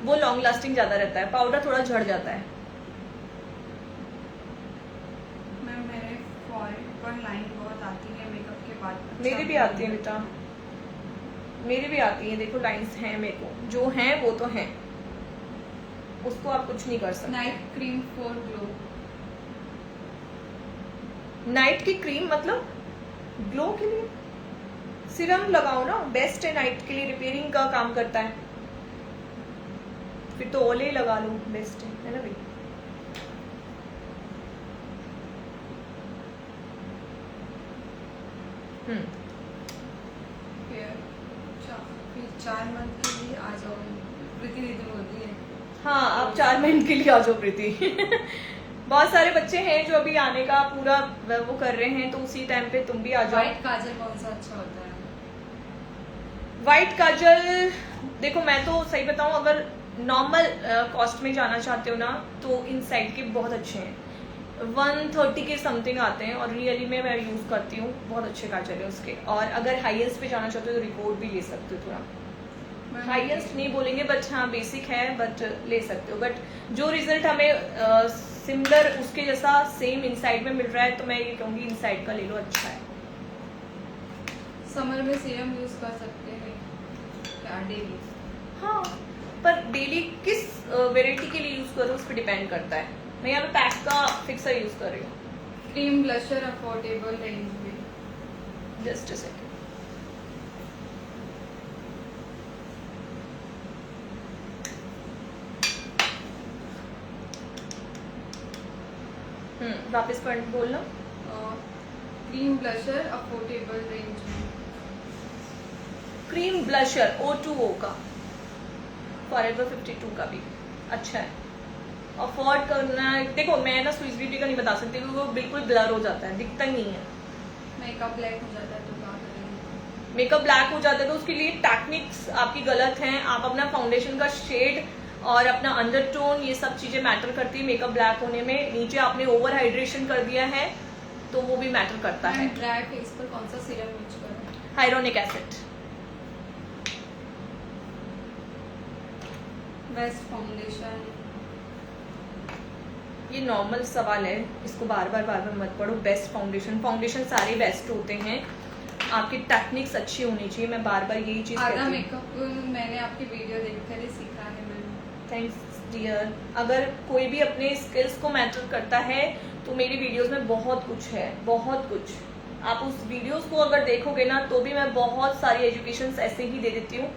वो लॉन्ग लास्टिंग ज्यादा रहता है। पाउडर थोड़ा झड़ जाता है।
मैम मेरे फॉरहेड पर लाइन बहुत आती है मेकअप के बाद।
मेरी भी आती है बेटा, मेरी भी आती है। देखो लाइंस हैं मेरे को, जो हैं वो तो हैं, उसको आप कुछ नहीं कर सकते।
Night cream for glow.
Night की क्रीम मतलब ग्लो के लिए सीरम लगाओ ना, बेस्ट है नाइट के लिए, रिपेयरिंग का काम करता है। फिर तो ओले लगा लो, बेस्ट है ना भाई।
फिर 4 मंथ के लिए आ जाओ, प्रीति दीदी बोलती है।
हाँ, आप 4 महीने के लिए आ जाओ प्रीति। बहुत सारे बच्चे हैं जो अभी आने का पूरा वो कर रहे हैं, तो उसी टाइम पे तुम भी आ जाओ।
व्हाइट काजल कौन सा अच्छा होता है?
व्हाइट काजल, देखो मैं तो सही बताऊं, अगर नॉर्मल कॉस्ट में जाना चाहते हो ना तो इनसाइड के बहुत अच्छे हैं। 130 के समथिंग आते हैं और रियली में मैं यूज़ करती हूँ, बहुत अच्छे काजल है उसके। और अगर हाईएस्ट पे जाना चाहते हो तो रिकॉर्ड भी ले सकते हो, थोड़ा हाईएस्ट नहीं बोलेंगे बट हाँ बेसिक है, बट ले सकते हो। बट जो रिजल्ट हमें सिमिलर उसके जैसा सेम इनसाइड में मिल रहा है तो मैं ये कहूँगी इनसाइड का ले लो, अच्छा है।
समर में सीरम यूज कर सकते हैं क्या डेली?
हाँ, पर डेली किस वेराइटी के लिए यूज करो उस पर डिपेंड करता है। मैं यहाँ पे पैक का फिक्सर यूज कर रही हूँ।
क्रीम ब्लशर अफोर्डेबल रेंज में।
Just a second. वापस पढ़ बोलना।
क्रीम ब्लशर अफोर्डेबल रेंज में।
क्रीम ब्लशर O2O का, फॉरएवर 52 का भी अच्छा है। अफोर्ड करना है, देखो मैं ना स्विस ब्यूटी का नहीं बता सकती क्योंकि वो बिल्कुल ब्लर हो जाता है, दिखता ही नहीं है।
मेकअप ब्लैक हो जाता है तो क्या करेंगे?
मेकअप ब्लैक हो जाता है तो उसके लिए टेक्निक्स आपकी गलत हैं। आप अपना फाउंडेशन का शेड और अपना अंडरटोन, ये सब चीजें मैटर करती है मेकअप ब्लैक होने में। नीचे आपने ओवर हाइड्रेशन कर दिया है तो वो भी मैटर करता है।
ड्राई फेस पर कौन सा सीरम यूज करें?
हाइरोनिक एसिड।
Best foundation.
ये नॉर्मल सवाल है, इसको बार बार मत पढ़ो। बेस्ट फाउंडेशन सारे बेस्ट होते हैं, आपकी टेक्निक्स अच्छी होनी चाहिए। मैं बार बार यही चीज
आधा मेकअप मैंने आपकी वीडियो देखकर ही सीखा है मैंने।
Thanks dear. अगर कोई भी अपने स्किल्स को मैटर करता है तो मेरी वीडियोस में बहुत कुछ है, बहुत कुछ। आप उस वीडियोस को अगर देखोगे ना तो भी मैं बहुत सारी एजुकेशंस ऐसे ही दे देती हूँ।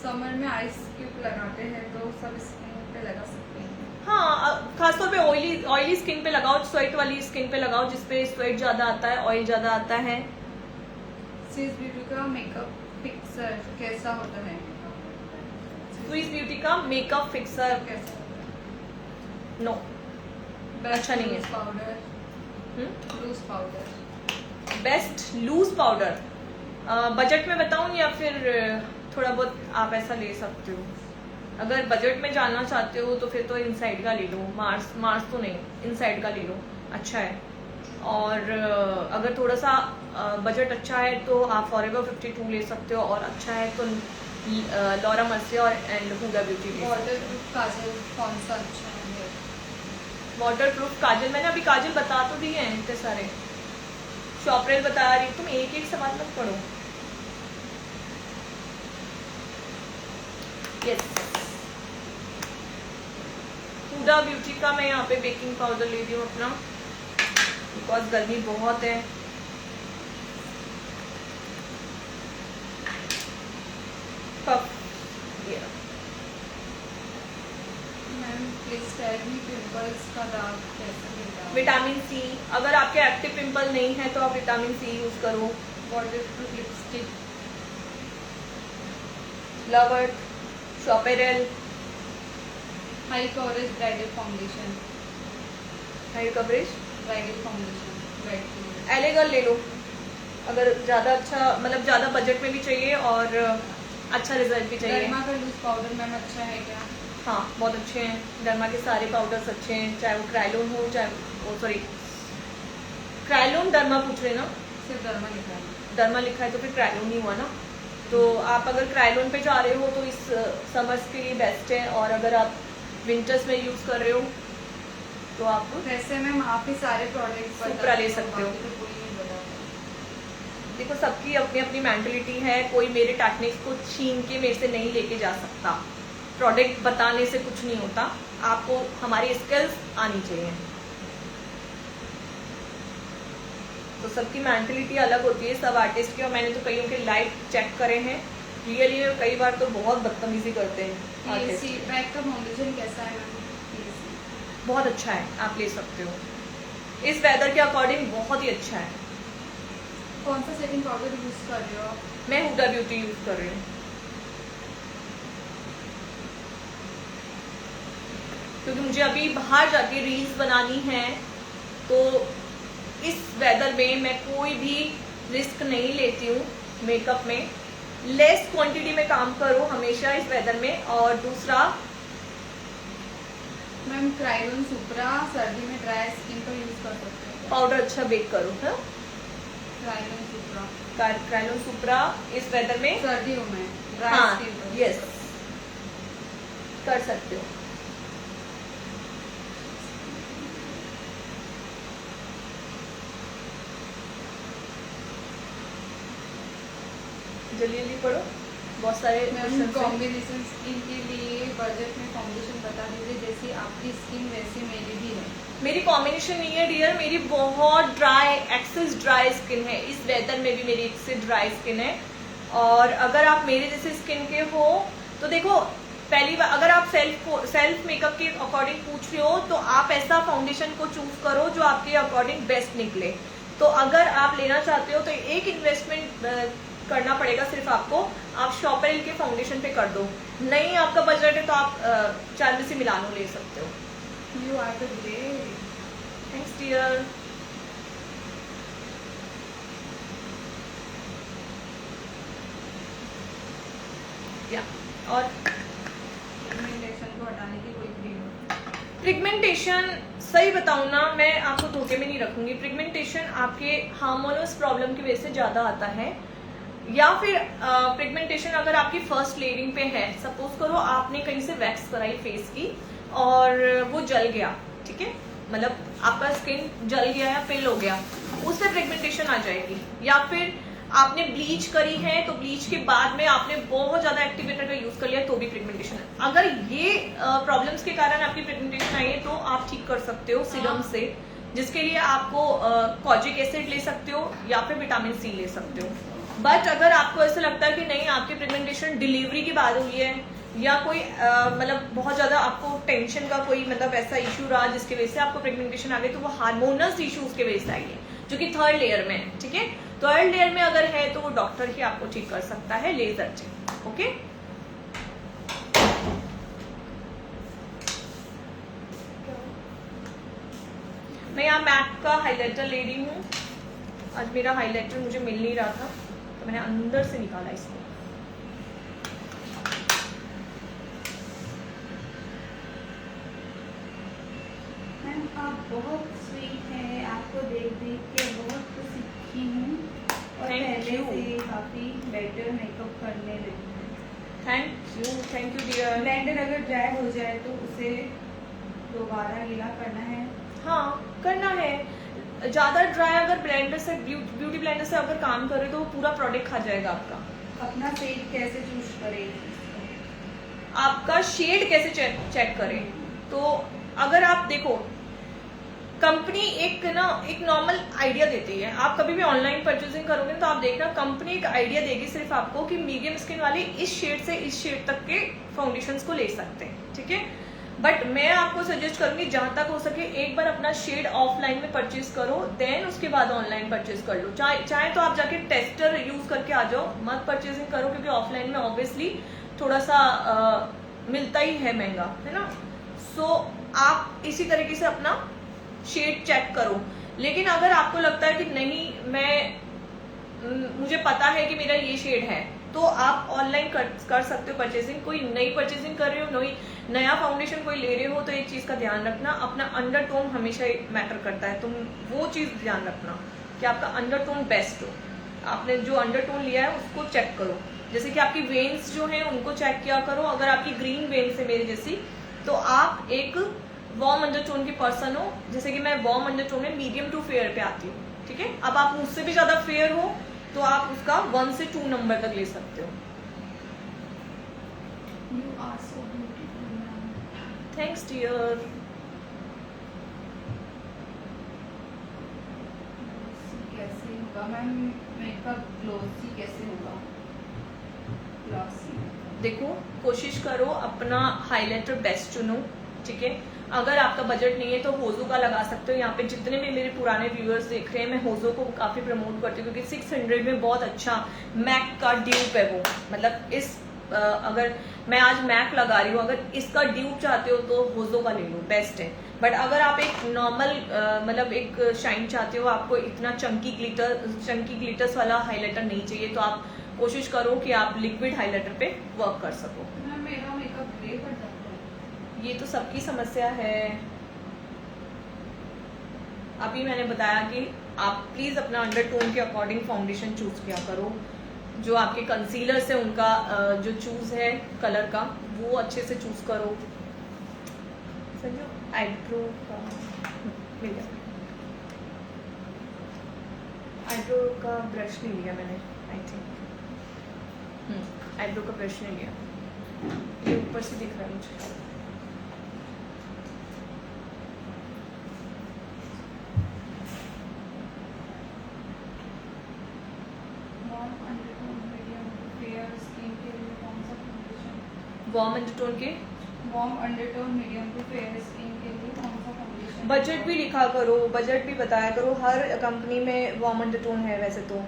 समर में आइस क्यूब लगाते हैं तो सब स्किन पे लगा सकते हैं।
हाँ, खासतौर पे ऑयली स्किन पे लगाओ, स्वेट वाली स्किन पे लगाओ जिसपे स्वेट ज्यादा आता है, ऑयल ज्यादा आता है।
स्विस ब्यूटी का मेकअप फिक्सर कैसा होता है?
स्विस ब्यूटी का मेकअप फिक्सर
कैसा?
नो, अच्छा नहीं है।
Powder, loose powder.
Best loose powder budget में बताऊं या फिर थोड़ा बहुत आप ऐसा ले सकते हो? अगर बजट में जानना चाहते हो तो फिर तो इनसाइड का ले लो। मार्स तो नहीं, इनसाइड का ले लो, अच्छा है। और अगर थोड़ा सा बजट अच्छा है तो आप फॉरएवर 52 ले सकते हो, और अच्छा है तो लॉरा मर्सिया और एंड हुडा ब्यूटी ले सकते हो।
वाटरप्रूफ काजल कौन सा अच्छा है?
वाटरप्रूफ काजल मैंने अभी काजल बता तो दिए हैं इतने सारे। शॉपरेल बता रही, तुम एक एक सवाल मत पढ़ो। यस, हुडा ब्यूटी का मैं यहाँ पे बेकिंग पाउडर ले रही हूँ अपना, बिकॉज गर्मी बहुत है।
Ma'am please tell me pimples का दाग कैसे मिटा?
विटामिन सी, अगर आपके एक्टिव पिंपल नहीं है तो आप विटामिन सी यूज करो।
Waterproof lipstick.
लवर्ट, शॉपेरेल।
High coverage bridal foundation.
High coverage
bridal foundation.
एलेगल ले लो अगर ज्यादा अच्छा, मतलब ज्यादा बजट में भी चाहिए और अच्छा रिजल्ट भी चाहिए।
डर्मा का लूज पाउडर मैम अच्छा है क्या?
हाँ, बहुत अच्छे हैं। डर्मा के सारे पाउडर्स अच्छे हैं, चाहे वो क्राइलोन हो, चाहे सॉरी क्राइलोन डर्मा पूछ रहे ना?
सिर्फ डर्मा लिखा है।
डर्मा लिखा है तो फिर क्राइलोन ही हुआ ना। तो आप अगर क्राइलोन पे जा रहे हो तो इस समर्स के लिए बेस्ट है, और अगर आप विंटर्स में यूज कर रहे हो तो आप
वैसे मैम आप ही सारे प्रोडक्ट
सुप्रा ले सकते हो। देखो सबकी अपनी अपनी मेंटलिटी है, कोई मेरे टेक्निक्स को छीन के मेरे से नहीं लेके जा सकता। प्रोडक्ट बताने से कुछ नहीं होता, आपको हमारी स्किल्स आनी चाहिए। तो सबकी मेंटलिटी अलग होती है, सब आर्टिस्ट की। और मैंने तो कईयों के लाइव चेक करे हैं, रियली में कई बार तो बहुत बदतमीजी करते हैं आर्टिस्ट।
बैक का फाउंडेशन कैसा है मैम?
बहुत अच्छा है, आप ले सकते हो। इस वेदर के अकॉर्डिंग बहुत ही अच्छा है।
कौन सा सेटिंग पाउडर यूज कर रहे हो आप?
मैं हुडा ब्यूटी यूज कर रही हूँ, क्योंकि मुझे अभी बाहर जाके रील्स बनानी है। तो इस वेदर में मैं कोई भी रिस्क नहीं लेती हूँ मेकअप में। लेस क्वांटिटी में काम करो हमेशा इस वेदर में। और दूसरा,
मैम क्रायोन सुप्रा सर्दी में ड्राई स्किन पर यूज कर सकते हैं।
पाउडर अच्छा बेक करो है।
क्रायोन सुप्रा
क्रायोन सुप्रा इस वेदर में
सर्दियों में ड्राई
हाँ
स्किन पर
यस कर सकते हो। जल्दी जल्दी पढ़ो, बहुत सारे क्वेश्चन हैं।
कॉम्बिनेशन स्किन के लिए बजट में फाउंडेशन बता दीजिए, जैसी आपकी स्किन वैसी मेरी भी है।
मेरी कॉम्बिनेशन नहीं है डियर, मेरी बहुत ड्राई एक्सेस ड्राई स्किन है। इस वेदर में भी मेरी एक्सेस ड्राई स्किन है। और अगर आप मेरे जैसे स्किन के हो तो देखो, पहली बार अगर आप सेल्फ मेकअप के अकॉर्डिंग पूछ रहे हो तो आप ऐसा फाउंडेशन को चूज करो जो आपके अकॉर्डिंग बेस्ट निकले। तो अगर आप लेना चाहते हो तो एक इन्वेस्टमेंट करना पड़ेगा सिर्फ आपको, आप शॉपरेल के फाउंडेशन पे कर दो। नहीं आपका बजट है तो आप चार्मी से मिलानो ले सकते हो।
You are the great,
thanks dear. या और
पिगमेंटेशन को हटाने की कोई क्रीम?
पिगमेंटेशन सही बताऊं ना, मैं आपको धोखे में नहीं रखूंगी। पिगमेंटेशन आपके हार्मोनस प्रॉब्लम की वजह से ज्यादा आता है, या फिर पिगमेंटेशन अगर आपकी फर्स्ट लेयरिंग पे है। सपोज करो आपने कहीं से वैक्स कराई फेस की और वो जल गया, ठीक है, मतलब आपका स्किन जल गया या पिल हो गया, उससे पिगमेंटेशन आ जाएगी। या फिर आपने ब्लीच करी है तो ब्लीच के बाद में आपने बहुत ज्यादा एक्टिवेटर का यूज कर लिया तो भी पिगमेंटेशन। अगर ये प्रॉब्लम्स के कारण आपकी पिगमेंटेशन आई है तो आप ठीक कर सकते हो सीरम से, जिसके लिए आपको कॉजिक एसिड ले सकते हो या फिर विटामिन सी ले सकते हो। बट अगर आपको ऐसा लगता है कि नहीं आपकी पिगमेंटेशन डिलीवरी के बाद हुई है, या कोई मतलब बहुत ज्यादा आपको टेंशन का कोई मतलब ऐसा इशू रहा जिसकी वजह से आपको पिगमेंटेशन आ गई, तो वो हार्मोनस इश्यूज के वजह से आई है, जो कि थर्ड लेयर में है। ठीक है, थर्ड लेयर में अगर है तो वो डॉक्टर ही आपको ठीक कर सकता है लेजर से। ओके, मैं यहाँ मैक का हाइलाइटर ले रही हूँ। आज मेरा हाइलाइटर मुझे मिल नहीं रहा था तो मैंने अंदर से निकाला इसको।
मैम आप बहुत स्वीट हैं, आपको देख देख के बहुत कुछ सीखी हूँ और
Thank
पहले
you.
से काफी बेटर मेकअप करने लगी हूँ।
Thank you dear.
ब्लेंडर अगर ड्राई हो जाए तो उसे दोबारा गीला करना है?
हाँ करना है। ज्यादा ड्राई अगर ब्लेंडर से ब्यूटी ब्लेंडर से अगर काम करे तो वो पूरा प्रोडक्ट खा जाएगा आपका।
अपना शेड कैसे चूज करें?
आपका शेड कैसे चेक करें? तो अगर आप देखो, कंपनी एक नॉर्मल आइडिया देती है। आप कभी भी ऑनलाइन परचेसिंग करोगे तो आप देखना कंपनी एक आइडिया देगी सिर्फ आपको कि मीडियम स्किन वाले इस शेड से इस शेड तक के फाउंडेशंस को ले सकते हैं। ठीक है, बट मैं आपको सजेस्ट करूंगी जहां तक हो सके एक बार अपना शेड ऑफलाइन में परचेज करो, देन उसके बाद ऑनलाइन परचेज कर लो। चाहे तो आप जाके टेस्टर यूज करके आ जाओ, मत परचेजिंग करो, क्योंकि ऑफलाइन में ऑब्वियसली थोड़ा सा मिलता ही है महंगा, है ना। सो आप इसी तरीके से अपना शेड चेक करो। लेकिन अगर आपको लगता है कि नहीं मुझे पता है कि मेरा ये शेड है, तो आप ऑनलाइन कर सकते हो परचेसिंग। कोई नई परचेसिंग कर रहे हो, नया फाउंडेशन कोई ले रहे हो, तो एक चीज का ध्यान रखना, अपना अंडरटोन हमेशा मैटर करता है। तुम वो चीज ध्यान रखना कि आपका अंडरटोन बेस्ट हो। आपने जो अंडरटोन लिया है उसको चेक करो। जैसे कि आपकी वेन्स जो है उनको चेक किया करो। अगर आपकी ग्रीन वेन्स है मेरी जैसी, तो आप एक वार्म अंडरटोन की पर्सन हो। जैसे कि मैं वार्म अंडरटोन में मीडियम टू फेयर पे आती हूँ। ठीक है, अब आप मुझसे भी ज्यादा फेयर हो तो आप उसका 1 से 2 नंबर तक ले सकते हो।
You are so beautiful, ma'am.
Thanks dear.
कैसे होगा मैम मेकअप? ग्लोसी कैसे होगा? ग्लॉसी
देखो, कोशिश करो अपना हाइलाइटर बेस्ट चुनो। ठीक है, अगर आपका बजट नहीं है तो होजो का लगा सकते हो। यहाँ पे जितने भी मेरे पुराने व्यूअर्स देख रहे हैं, मैं होजो को काफी प्रमोट करती हूँ, क्योंकि 600 में बहुत अच्छा मैक का ड्यूप है वो। मतलब अगर मैं आज मैक लगा रही हूँ, अगर इसका ड्यूप चाहते हो तो होजो का ले लो, बेस्ट है। बट अगर आप एक नॉर्मल मतलब एक शाइन चाहते हो, आपको इतना चंकी ग्लिटर्स वाला हाइलाइटर नहीं चाहिए, तो आप कोशिश करो कि आप लिक्विड हाइलाइटर पे वर्क कर सको।
मैम मेरा मेकअप ग्रे पड़ जाता है।
ये तो सबकी समस्या है। अभी मैंने बताया कि आप प्लीज़ अपना अंडरटोन के अकॉर्डिंग फाउंडेशन चूज़ किया करो। जो आपके कंसीलर से उनका जो चूज़ है कलर का वो अच्छे से चूज़ करो। समझो आईब्रो का मिल गया। आईब्रो का ब्रश नहीं लिया मैंने, आई थिंक आईब्रो का ब्रश नहीं लिया, ये ऊपर से दिख रहा है मुझे। वार्म अंडरटोन के
warm undertone medium to fair skin के लिए कौन सा फाउंडेशन?
बजट भी लिखा करो, बजट भी बताया करो। हर कंपनी में वार्म अंडरटोन है वैसे तो,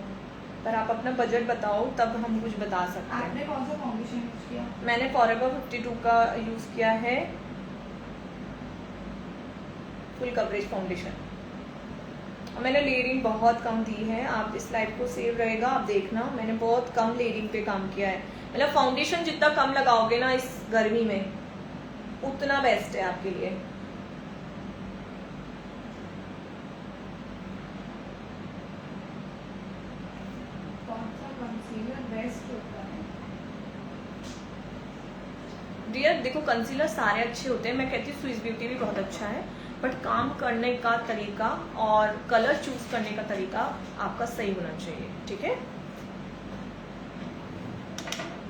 पर आप अपना बजट बताओ तब हम कुछ बता सकते हैं।
आपने कौन सा फाउंडेशन यूज किया?
मैंने फॉरएवर 52 का यूज़ किया है, फुल कवरेज फाउंडेशन। और मैंने लेयरिंग बहुत कम दी है, आप इस लाइफ को सेव रहेगा, आप देखना मैंने बहुत कम लेयरिंग पे काम किया है। मतलब फाउंडेशन जितना कम लगाओगे ना इस गर्मी में उतना बेस्ट है आपके लिए।
कौन सा कंसीलर बेस्ट होता है?
डियर देखो कंसीलर सारे अच्छे होते हैं, मैं कहती हूँ स्विस ब्यूटी भी बहुत अच्छा है, बट काम करने का तरीका और कलर चूज करने का तरीका आपका सही होना चाहिए, ठीक है।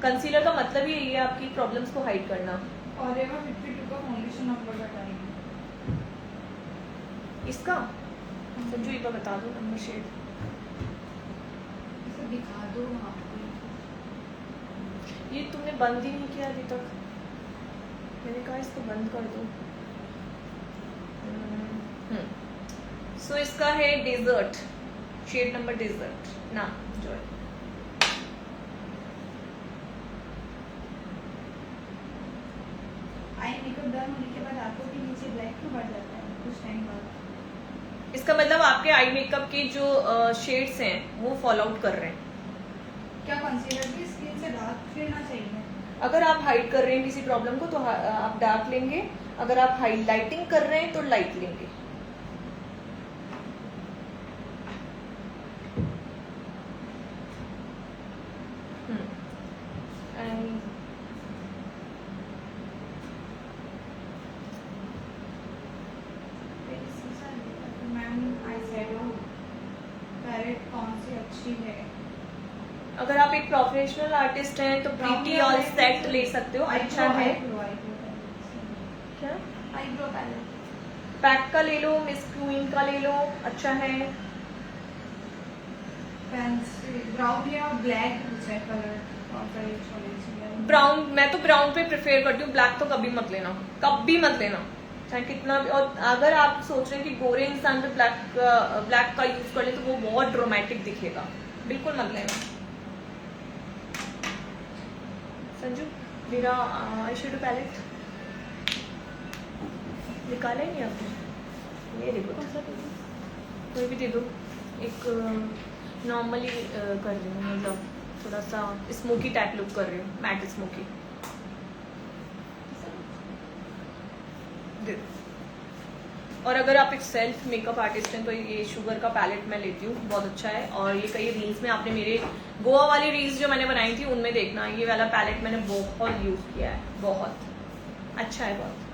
कंसीलर का मतलब ही यही है आपकी प्रॉब्लम्स को हाइड करना।
फॉरएवर 52 का फाउंडेशन नंबर बताइए।
इसका संजू एक बार बता दो नंबर शेड।
इसे दिखा दो आपको।
ये तुमने बंद ही नहीं किया अभी तक, मैंने कहा इसको बंद कर दो। सो इसका है डेजर्ट, शेड नंबर डेजर्ट ना जो है।
आई मेकअप डन होने के बाद आपको भी नीचे ब्लैक क्यों बढ़ जाता है कुछ टाइम बाद?
इसका मतलब आपके आई मेकअप के जो शेड्स हैं वो फॉल आउट कर रहे हैं।
क्या कंसीलर की स्किन से डार्क लेना चाहिए?
अगर आप हाइड कर रहे हैं किसी प्रॉब्लम को तो आप डार्क लेंगे, अगर आप हाईलाइटिंग कर रहे हैं तो लाइट लेंगे।
मैम आई शैडो पैलेट कौन सी अच्छी है?
अगर आप एक प्रोफेशनल आर्टिस्ट हैं तो प्रीटी ऑल सेट ले सकते हो, अच्छा है। क्या
आईब्रो पैलेट
पैक का ले लो, मिस क्वीन का ले लो, अच्छा है।
पेंसिल ब्राउन या ब्लैक है कलर कौन सा यूज करना चाहिए?
ब्राउन, मैं तो ब्राउन पे प्रेफर करती हूँ, ब्लैक तो कभी मत लेना, कभी मत लेना चाहे कितना भी। और अगर आप सोच रहे हैं कि गोरे इंसान पे ब्लैक का यूज कर ले तो वो बहुत ड्रामेटिक दिखेगा, बिल्कुल मत लेना। संजू मेरा आई शेडो पैलेट निकाला ही नहीं आपने, ये देखो कोई भी दे दो। एक नॉर्मली कर रही हूँ, मतलब थोड़ा सा स्मोकी टाइप लुक कर रही हूँ, मैट स्मोकी दे दो। और अगर आप एक सेल्फ मेकअप आर्टिस्ट हैं तो ये शुगर का पैलेट मैं लेती हूँ, बहुत अच्छा है। और ये कई रील्स में आपने मेरे गोवा वाली रील्स जो मैंने बनाई थी उनमें देखना, ये वाला पैलेट मैंने बहुत यूज किया है, बहुत अच्छा है बहुत।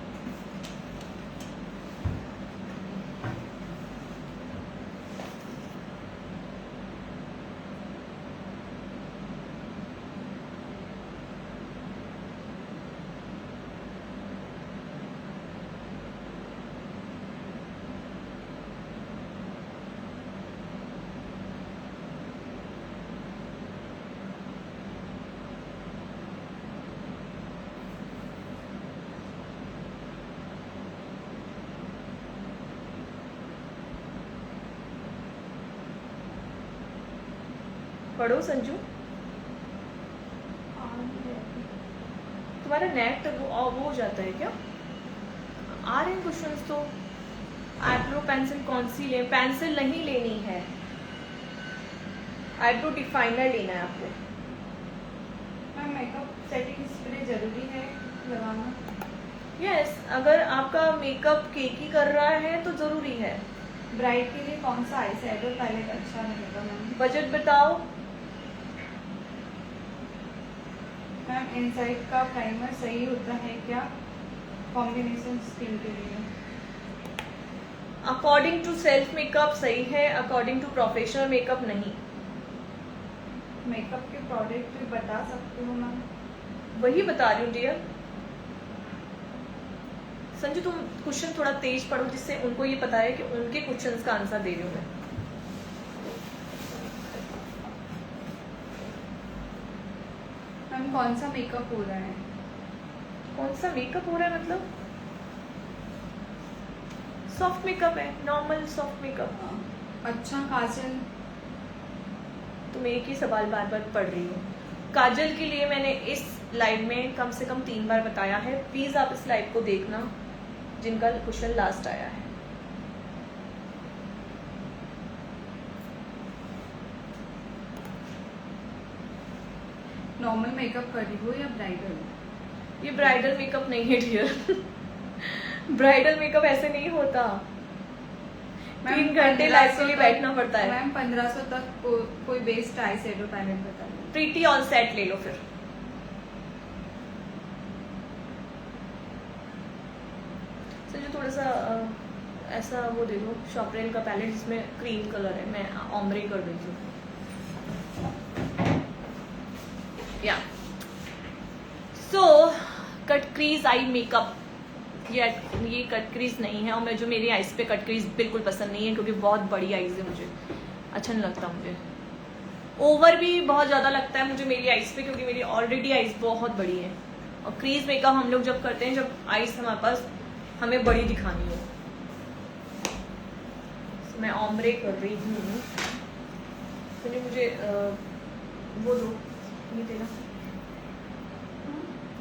पढ़ो संजू, तुम्हारा नेट वो हो जाता है क्या? आ रहे हैं क्वेश्चंस तो। आईब्रो पेंसिल कौन सी ले? पेंसिल नहीं लेनी है, आईब्रो डिफाइनर लेना है आपको।
मैम मेकअप सेटिंग स्प्रे जरूरी है लगाना?
यस, अगर आपका मेकअप केक ही कर रहा है तो ज़रूरी है।
ब्राइड के लिए कौन सा आई शेडो पैलेट अच्छा रहेगा मैम?
बजट बताओ।
मैम इनसाइड का प्राइमर सही होता है क्या कॉम्बिनेशन स्किन के लिए?
अकॉर्डिंग टू सेल्फ मेकअप सही है, अकॉर्डिंग टू प्रोफेशनल मेकअप नहीं।
मेकअप के प्रोडक्ट भी बता सकते हो मैम?
वही बता रही हूँ डियर। संजू तुम क्वेश्चन थोड़ा तेज पढ़ो जिससे उनको ये पता है कि उनके क्वेश्चंस का आंसर दे रही हूँ मैं।
मैम कौन सा मेकअप हो रहा है?
कौन सा मेकअप हो रहा है मतलब? सॉफ्ट मेकअप है, नॉर्मल सॉफ्ट मेकअप।
अच्छा काजल?
तुम एक ही सवाल बार बार पढ़ रही हो। काजल के लिए मैंने इस लाइव में कम से कम 3 बार बताया है, प्लीज आप इस लाइव को देखना जिनका क्वेश्चन लास्ट आया है।
नॉर्मल मेकअप कर रही हो या ब्राइडल?
ये ब्राइडल मेकअप नहीं है डियर। ब्राइडल मेकअप ऐसे नहीं होता। 3 घंटे लाइव के लिए बैठना पड़ता है।
मैम 1500 तक कोई बेस्ट आई शेडो पैलेट बता दो।
प्रीटी ऑन सेट ले लो फिर। संजू थोड़ा सा ऐसा वो दे दो शॉपरेल का पैलेट जिसमें क्रीम कलर है, मैं ऑम्ब्रे कर देती हूँ। या so cut crease eye makeup, ये कट क्रीज नहीं है, और मैं जो मेरी आईज पे कट क्रीज बिल्कुल पसंद नहीं है क्योंकि बहुत बड़ी आईज है, मुझे अच्छा नहीं लगता। मुझे ओवर भी बहुत ज़्यादा लगता है मुझे मेरी आईज पे क्योंकि मेरी ऑलरेडी आईज बहुत बड़ी है। और क्रीज मेकअप हम लोग जब करते हैं जब आईज हमारे पास हमें बड़ी दिखानी हो। तो मैं ऑम्ब्रे कर रही हूँ। तो मुझे वो दो, ये देना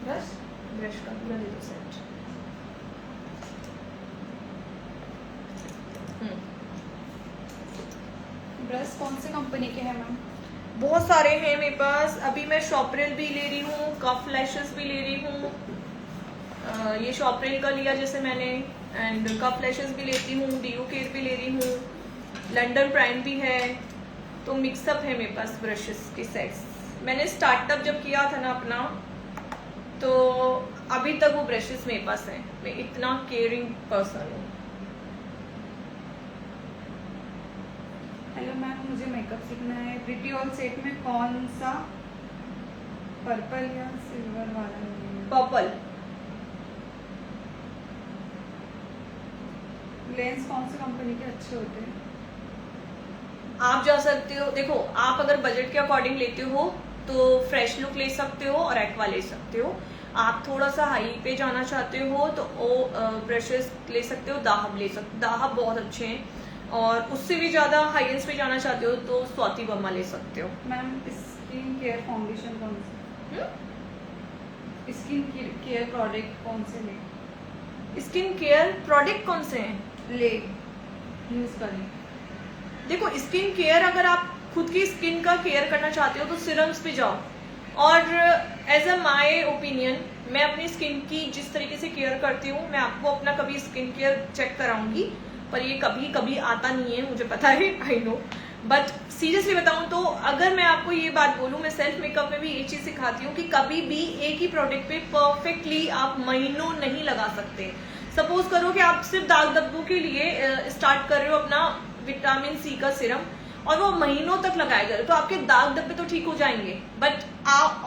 ब्रश का पूरा दे दो सेट।
ब्रश कौन से कंपनी के हैं मैम?
बहुत सारे हैं मेरे पास। अभी मैं शॉपरेल भी ले रही हूँ, कफ लैशेस भी ले रही हूँ। ये शॉपरेल का लिया जैसे मैंने, एंड कफ लैशेस भी लेती हूँ, डीओ केयर भी ले रही हूँ, लंडन प्राइम भी है। तो मिक्सअप है मेरे पास ब्रशेस के सेट्स। मैंने स्टार्टअप जब किया था ना अपना, तो अभी तक वो ब्रशेस मेरे पास हैं। मैं इतना केयरिंग पर्सन हूँ।
हेलो मैम, मुझे मेकअप सीखना है। प्रिटी ऑल सेट में कौन सा पर्पल या सिल्वर वाला है?
पर्पल।
लेंस कौन सी कंपनी के अच्छे होते हैं?
आप जा सकते हो, देखो आप अगर बजट के अकॉर्डिंग लेते हो तो फ्रेश लुक ले सकते हो और एक्वा ले सकते हो। आप थोड़ा सा हाई पे जाना चाहते हो तो वो ब्रशेस ले सकते हो, दाहब ले सकते हो, दाहब बहुत अच्छे हैं। और उससे भी ज्यादा हाई एंड पे जाना चाहते हो तो स्वाति वर्मा ले सकते हो।
मैम स्किन केयर फाउंडेशन कौन से? स्किन केयर प्रोडक्ट कौन से ले?
स्किन केयर प्रोडक्ट कौन से हैं
ले यूज करें?
देखो स्किन केयर अगर आप खुद की स्किन का केयर करना चाहते हो तो सिरम्स पे जाओ। और एज अ माई ओपिनियन, मैं अपनी स्किन की जिस तरीके से केयर करती हूँ, मैं आपको अपना कभी स्किन केयर चेक कराऊंगी, पर ये कभी कभी आता नहीं है, मुझे पता है, आई नो। बट सीरियसली बताऊं तो अगर मैं आपको ये बात बोलूं, मैं सेल्फ मेकअप में भी ये चीज सिखाती हूँ कि कभी भी एक ही प्रोडक्ट पे परफेक्टली आप महीनों नहीं लगा सकते। सपोज करो कि आप सिर्फ दाग धब्बों के लिए स्टार्ट कर रहे हो अपना विटामिन सी का सिरम, और वो महीनों तक लगाए जा रहे हो, तो आपके दाग धब्बे तो ठीक हो जाएंगे, बट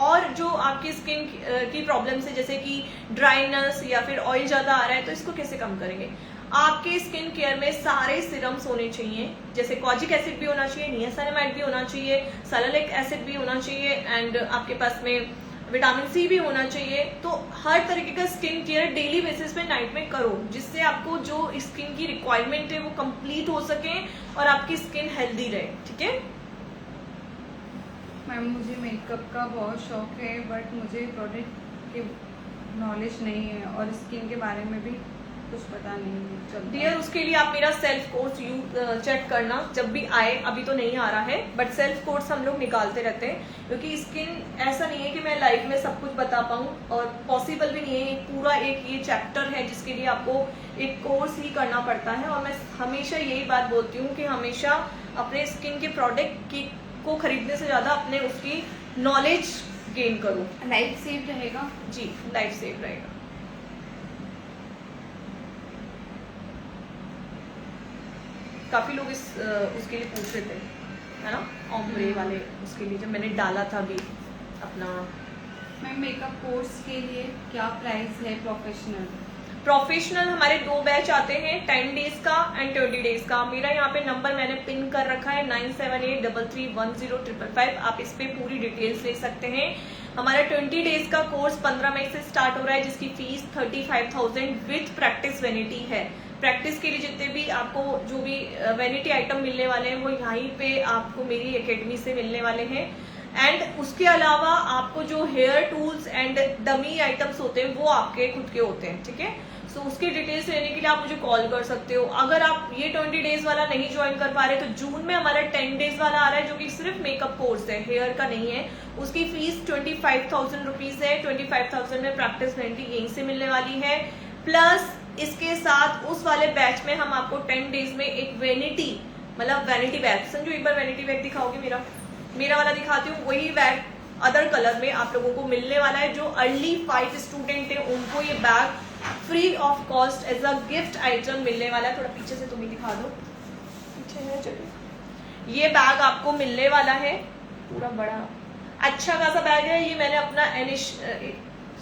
और जो आपकी स्किन की प्रॉब्लम्स है जैसे कि ड्राइनेस या फिर ऑयल ज्यादा आ रहा है, तो इसको कैसे कम करेंगे? आपके स्किन केयर में सारे सीरम्स होने चाहिए, जैसे कॉजिक एसिड भी होना चाहिए, नियासिनामाइड भी होना चाहिए, सैलिसिलिक एसिड भी होना चाहिए, एंड आपके पास में विटामिन सी भी होना चाहिए। तो हर तरीके का स्किन केयर डेली बेसिस पे नाइट में करो, जिससे आपको जो स्किन की रिक्वायरमेंट है वो कंप्लीट हो सके और आपकी स्किन हेल्दी रहे। ठीक है
मैम, मुझे मेकअप का बहुत शौक है, बट मुझे प्रोडक्ट की नॉलेज नहीं है और स्किन के बारे में भी कुछ पता नहीं चलता।
डियर उसके लिए आप मेरा सेल्फ कोर्स चेक करना जब भी आए, अभी तो नहीं आ रहा है बट सेल्फ कोर्स हम लोग निकालते रहते हैं, क्योंकि स्किन ऐसा नहीं है कि मैं लाइव में सब कुछ बता पाऊँ, और पॉसिबल भी नहीं है। पूरा एक ये चैप्टर है जिसके लिए आपको एक कोर्स ही करना पड़ता है, और मैं हमेशा यही बात बोलती हूँ कि हमेशा अपने स्किन के प्रोडक्ट की को खरीदने से ज़्यादा अपने उसकी नॉलेज गेन करो।
लाइफ सेव रहेगा
जी, लाइफ सेव रहेगा। काफी लोग इस उसके लिए पूछ रहे थे, है ना, ऑम्ब्रे वाले उसके लिए जब मैंने डाला था अभी अपना।
मैम मेकअप कोर्स के लिए क्या प्राइस है
प्रोफेशनल हमारे 2 बैच आते हैं, 10 डेज का एंड 20 डेज का। मेरा यहाँ पे नंबर मैंने पिन कर रखा है 9783310555। आप इस पे पूरी डिटेल्स ले सकते हैं। हमारा 20 डेज का कोर्स 15 मई से स्टार्ट हो रहा है, जिसकी फीस 35,000 विथ प्रैक्टिस वेनिटी है। प्रैक्टिस के लिए जितने भी आपको जो भी वेनिटी आइटम मिलने वाले हैं वो यहीं पे आपको मेरी एकेडमी से मिलने वाले हैं। एंड उसके अलावा आपको जो hair tools and dummy items होते हैं वो आपके खुद के होते हैं, ठीक है। सो उसकी डिटेल्स लेने के लिए आप मुझे कॉल कर सकते हो। अगर आप ये 20 डेज वाला नहीं ज्वाइन कर पा रहे तो जून में हमारा 10 डेज वाला आ रहा है, जो कि सिर्फ मेकअप कोर्स है, हेयर का नहीं है। उसकी फीस 25,000 रुपीज है। 25,000 में प्रैक्टिस वेनिटी यहीं से मिलने वाली है। प्लस इसके साथ उस वाले बैच में हम आपको 10 डेज में एक वेनिटी, मतलब वेनिटी बैग, संजू एक बार वेनिटी बैग दिखाओगे, मेरा वाला दिखाती हूँ, वही बैग अदर कलर में आप लोगों को मिलने वाला है। जो अर्ली 5 स्टूडेंट है उनको ये bag free of cost as a gift item मिलने वाला है। थोड़ा पीछे से तुम ही दिखा दो, पीछे है, चलिए। ये बैग आपको मिलने वाला है, पूरा बड़ा अच्छा खासा बैग है। ये मैंने अपना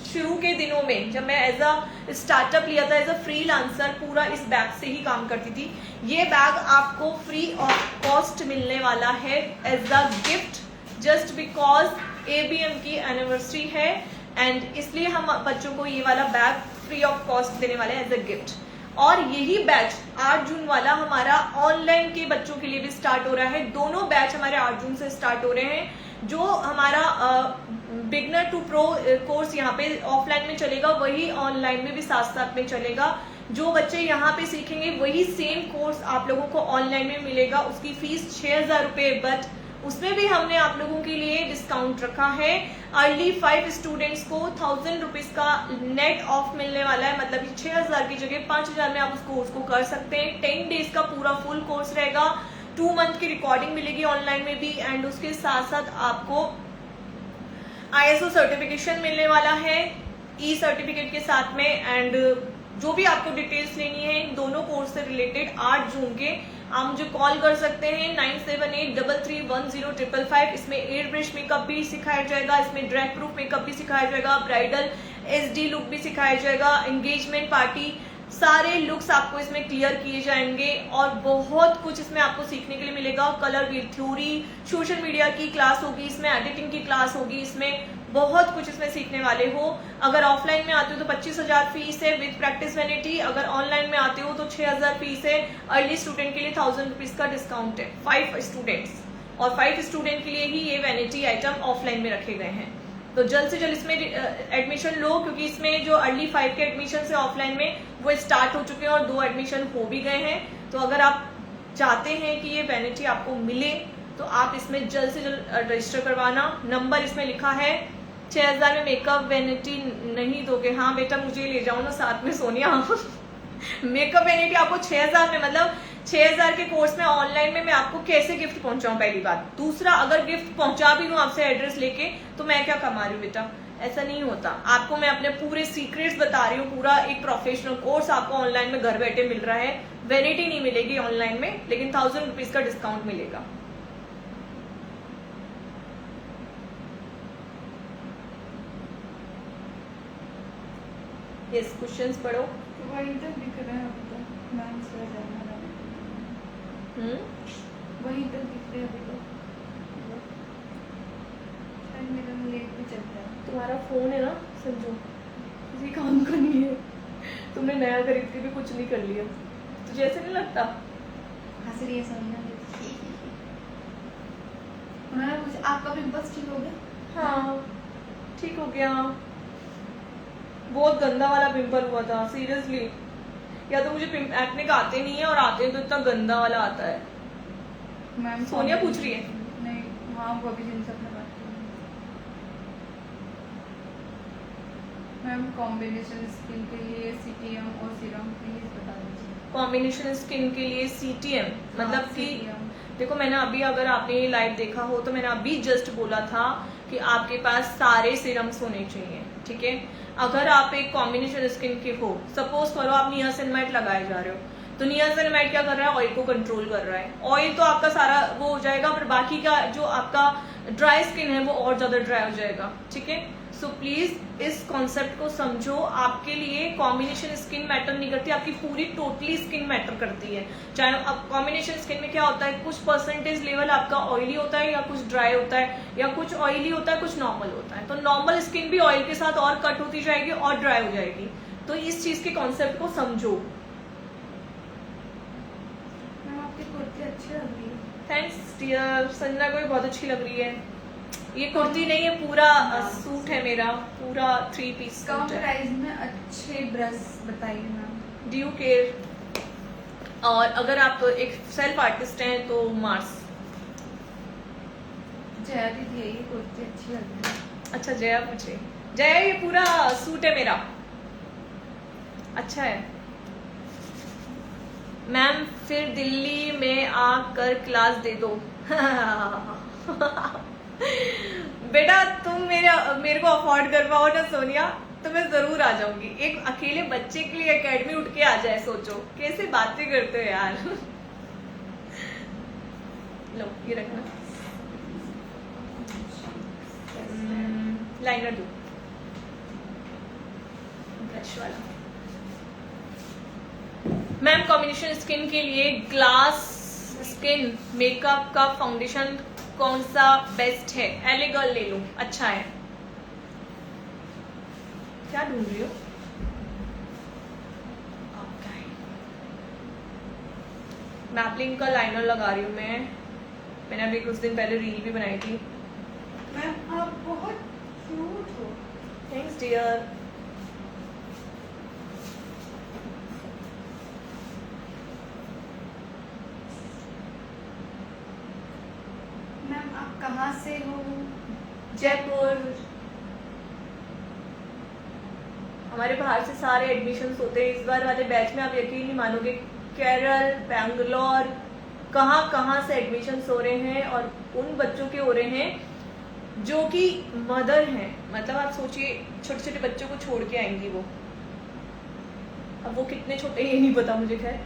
शुरू के दिनों में जब मैं एज अ स्टार्टअप लिया था, एज अ फ्रीलांसर, पूरा इस बैग से ही काम करती थी। ये बैग आपको फ्री ऑफ कॉस्ट मिलने वाला है as a gift, just because ABM की एनिवर्सरी है, एंड इसलिए हम बच्चों को ये वाला बैग फ्री ऑफ कॉस्ट देने वाले हैं एज अ गिफ्ट। और यही बैच 8 जून वाला हमारा ऑनलाइन के बच्चों के लिए भी स्टार्ट हो रहा है। दोनों बैच हमारे 8 जून से स्टार्ट हो रहे हैं। जो हमारा बिगनर टू प्रो कोर्स यहाँ पे ऑफलाइन में चलेगा, वही ऑनलाइन में भी साथ साथ में चलेगा। जो बच्चे यहाँ पे सीखेंगे वही सेम कोर्स आप लोगों को ऑनलाइन में मिलेगा। उसकी फीस 6,000 रुपए, बट उसमें भी हमने आप लोगों के लिए डिस्काउंट रखा है। अर्ली 5 स्टूडेंट्स को 1,000 रुपीज का नेट ऑफ मिलने वाला है, मतलब 6,000 की जगह 5,000 में आप उस कोर्स को कर सकते हैं। 10 डेज का पूरा फुल कोर्स रहेगा। 2 मंथ की रिकॉर्डिंग मिलेगी ऑनलाइन में भी, एंड उसके साथ साथ आपको ISO सर्टिफिकेशन मिलने वाला है ई सर्टिफिकेट के साथ में। एंड जो भी आपको डिटेल्स लेनी है इन दोनों कोर्स से रिलेटेड 8 जून के, आप मुझे कॉल कर सकते हैं 9783310555। इसमें एयर ब्रश मेकअप भी सिखाया जाएगा, इसमें ड्रैग प्रूफ मेकअप भी सिखाया जाएगा, ब्राइडल SD लुक भी सिखाया जाएगा, एंगेजमेंट पार्टी, सारे लुक्स आपको इसमें क्लियर किए जाएंगे। और बहुत कुछ इसमें आपको सीखने के लिए मिलेगा। Colour wheel theory, social media की क्लास होगी इसमें, एडिटिंग की क्लास होगी इसमें, बहुत कुछ इसमें सीखने वाले हो। अगर ऑफलाइन में आते हो तो 25,000 फीस है विद प्रैक्टिस वेनिटी। अगर ऑनलाइन में आते हो तो 6,000 फीस है। अर्ली स्टूडेंट के लिए 1,000 रुपीज का डिस्काउंट है 5 स्टूडेंट्स, और 5 स्टूडेंट के लिए ही ये वेनिटी आइटम ऑफलाइन में रखे गए हैं। तो जल्द से जल्द इसमें एडमिशन लो, क्योंकि इसमें जो अर्ली 5 के एडमिशन है ऑफलाइन में वो स्टार्ट हो चुके हैं और 2 एडमिशन हो भी गए हैं। तो अगर आप चाहते हैं कि ये वेनिटी आपको मिले तो आप इसमें जल्द से जल्द रजिस्टर करवाना। नंबर इसमें लिखा है। 6,000 में मेकअप वेनिटी नहीं दोगे? हाँ बेटा मुझे ले जाओ ना साथ में सोनिया। मेकअप वेनिटी आपको 6,000 में, मतलब 6,000 के कोर्स में ऑनलाइन में मैं आपको कैसे गिफ्ट पहुंचाऊं, पहली बात। दूसरा, अगर गिफ्ट पहुंचा भी लूं आपसे एड्रेस लेके तो मैं क्या कमा रही हूँ बेटा, ऐसा नहीं होता। आपको मैं अपने पूरे सीक्रेट्स बता रही हूँ। पूरा एक प्रोफेशनल कोर्स आपको ऑनलाइन में घर बैठे मिल रहा है। वेनिटी नहीं मिलेगी ऑनलाइन में, लेकिन 1,000 रुपीज का डिस्काउंट मिलेगा। यस, क्वेश्चंस पढ़ो।
वही तक दिख रहा है अभी तो, मैम से जाना वही तक दिख रहे अभी तो, शायद मेरा लेट भी चल रहा है।
तुम्हारा फोन है ना संजू, किसी काम का नहीं है। तुमने नया खरीद के भी कुछ नहीं कर लिया, तुझे ऐसे नहीं लगता?
हंस रही है सोनिया। हमारा कुछ आपका पिंपल्स ठीक हो गया?
हाँ ठीक हो गया। बहुत गंदा वाला पिंपल हुआ था सीरियसली। या तो मुझे एक्ने का आते नहीं है, और आते हैं तो इतना गंदा वाला आता है।
मैम
सोनिया पूछ रही है।
नहीं, हाँ वो अभी जिनसे अपने बात कर रही हैं। मैम कॉम्बिनेशन स्किन के लिए सीटीएम और सीरम प्लीज बता दीजिए।
कॉम्बिनेशन स्किन के लिए सीटीएम मतलब कि
CTM।
देखो, मैंने अभी, अगर आपने ये लाइव देखा हो तो मैंने अभी जस्ट बोला था कि आपके पास सारे सीरम्स होने चाहिए, ठीक है। अगर आप एक कॉम्बिनेशन स्किन के हो, सपोज करो आप नियासिनमाइड लगाए जा रहे हो, तो नियासिनमाइड क्या कर रहा है, ऑयल को कंट्रोल कर रहा है। ऑयल तो आपका सारा वो हो जाएगा, पर बाकी का जो आपका ड्राई स्किन है वो और ज्यादा ड्राई हो जाएगा, ठीक है। सो प्लीज इस कॉन्सेप्ट को समझो। आपके लिए कॉम्बिनेशन स्किन मैटर नहीं करती, आपकी पूरी टोटली स्किन मैटर करती है। चाहे अब कॉम्बिनेशन स्किन में क्या होता है, कुछ परसेंटेज लेवल आपका ऑयली होता है, या कुछ ड्राई होता है, या कुछ ऑयली होता है, कुछ नॉर्मल होता है। तो नॉर्मल स्किन भी ऑयल के साथ और कट होती जाएगी और ड्राई हो जाएगी। तो इस चीज के कॉन्सेप्ट को समझो।
मैम आपकी कुर्ती अच्छी लग रही है।
Thanks dear. संजना को भी बहुत अच्छी लग रही है। ये कुर्ती नहीं है, पूरा सूट है मेरा, पूरा 3 पीस
कम
सूट है।
प्राइस में अच्छे ब्रश बताइए मैम।
ड्यू केयर, और अगर आप एक सेल्फ आर्टिस्ट हैं तो मार्स।
जया दीदी ये कुर्ती अच्छी लग रही है।
अच्छा जया पूछे। जया ये पूरा सूट है मेरा, अच्छा है। मैम फिर दिल्ली में आकर क्लास दे दो। बेटा तुम मेरे को अफोर्ड कर पाओ ना सोनिया, तो मैं जरूर आ जाऊंगी। एक अकेले बच्चे के लिए एकेडमी उठ के आ जाए, सोचो कैसे बातें करते हो यार। लो ये रखना, लाइनर दो, ब्रश वाला। मैम कॉम्बिनेशन स्किन के लिए ग्लास स्किन मेकअप का फाउंडेशन कौन सा बेस्ट है? एलेगल ले लो, अच्छा है। क्या ढूंढ रही हो? मैपलिंग का लाइनर लगा रही हूँ मैंने अभी कुछ दिन पहले रील भी बनाई थी।
मैम आप बहुत क्यूट हो।
Thanks dear.
मैम आप कहाँ से हो?
जयपुर। हमारे बाहर से सारे एडमिशन्स होते हैं। इस बार वाले बैच में आप यकीन नहीं मानोगे, केरल, बैंगलोर, कहाँ से एडमिशन्स हो रहे हैं, और उन बच्चों के हो रहे हैं जो कि मदर हैं। मतलब आप सोचिए, छोटे छोटे बच्चों को छोड़ के आएंगी वो। अब वो कितने छोटे ये नहीं पता मुझे, खैर।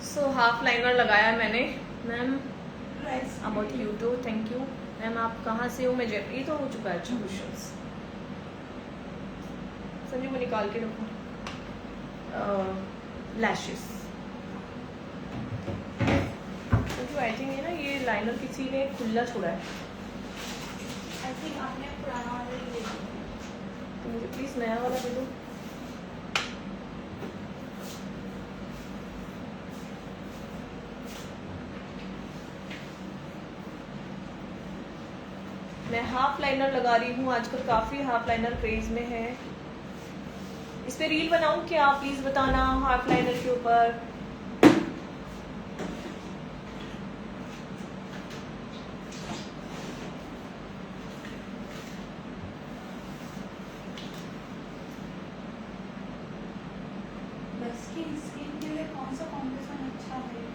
सो हाफ लाइनर लगाया मैंने। Ma'am about you too, thank you. Ma'am आप कहाँ से हो? मैं जयपुर। ये तो हो चुका है। अच्छा क्वेश्चंस संजू को निकाल के रखो। लैशेस संजू, आई थिंक ये ना, ये लाइनर किसी ने खुला छोड़ा है।
आई थिंक आपने पुराना वाला ही ले लिया।
तो मुझे प्लीज नया वाला दे दो। मैं हाफ लाइनर लगा रही हूँ आजकल, काफी हाफ लाइनर क्रेज में है। इस पे रील बनाऊं क्या, प्लीज बताना। हाफ लाइनर के ऊपर
स्किन के लिए कौन सा कॉम्बिनेशन अच्छा है?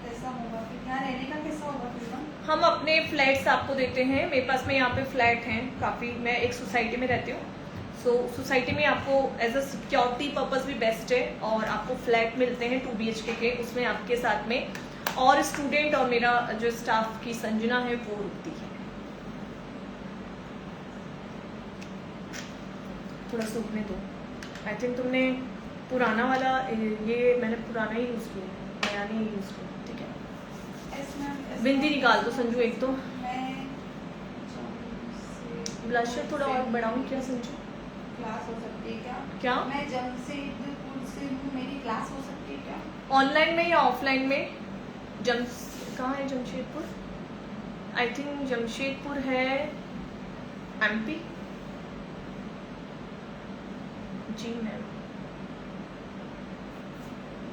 कैसा होगा फिर? यहाँ रहने का कैसा होगा फिर?
हम अपने फ्लैट्स आपको देते हैं। मेरे पास में यहाँ पे फ्लैट हैं काफ़ी। मैं एक सोसाइटी में रहती हूँ, सो सोसाइटी में आपको एज अ सिक्योरिटी पर्पस भी बेस्ट है। और आपको फ्लैट मिलते हैं 2 BHK के, उसमें आपके साथ में और स्टूडेंट और मेरा जो स्टाफ की संजना है वो रुकती है। थोड़ा सूखने दो। आई थिंक तुमने पुराना वाला, ये मैंने पुराना ही यूज़ किया है, नया नहीं यूज़ किया, ठीक है। बिंदी निकाल दो संजू एक तो। ब्लशर थोड़ा और बढ़ाऊं क्या संजू?
क्लास हो सकती है क्या?
क्या?
मैं जमशेदपुर से हूँ, मेरी क्लास हो सकती है क्या?
ऑनलाइन में या ऑफलाइन में? कहाँ है जमशेदपुर? आई थिंक जमशेदपुर है एमपी। जी मैम,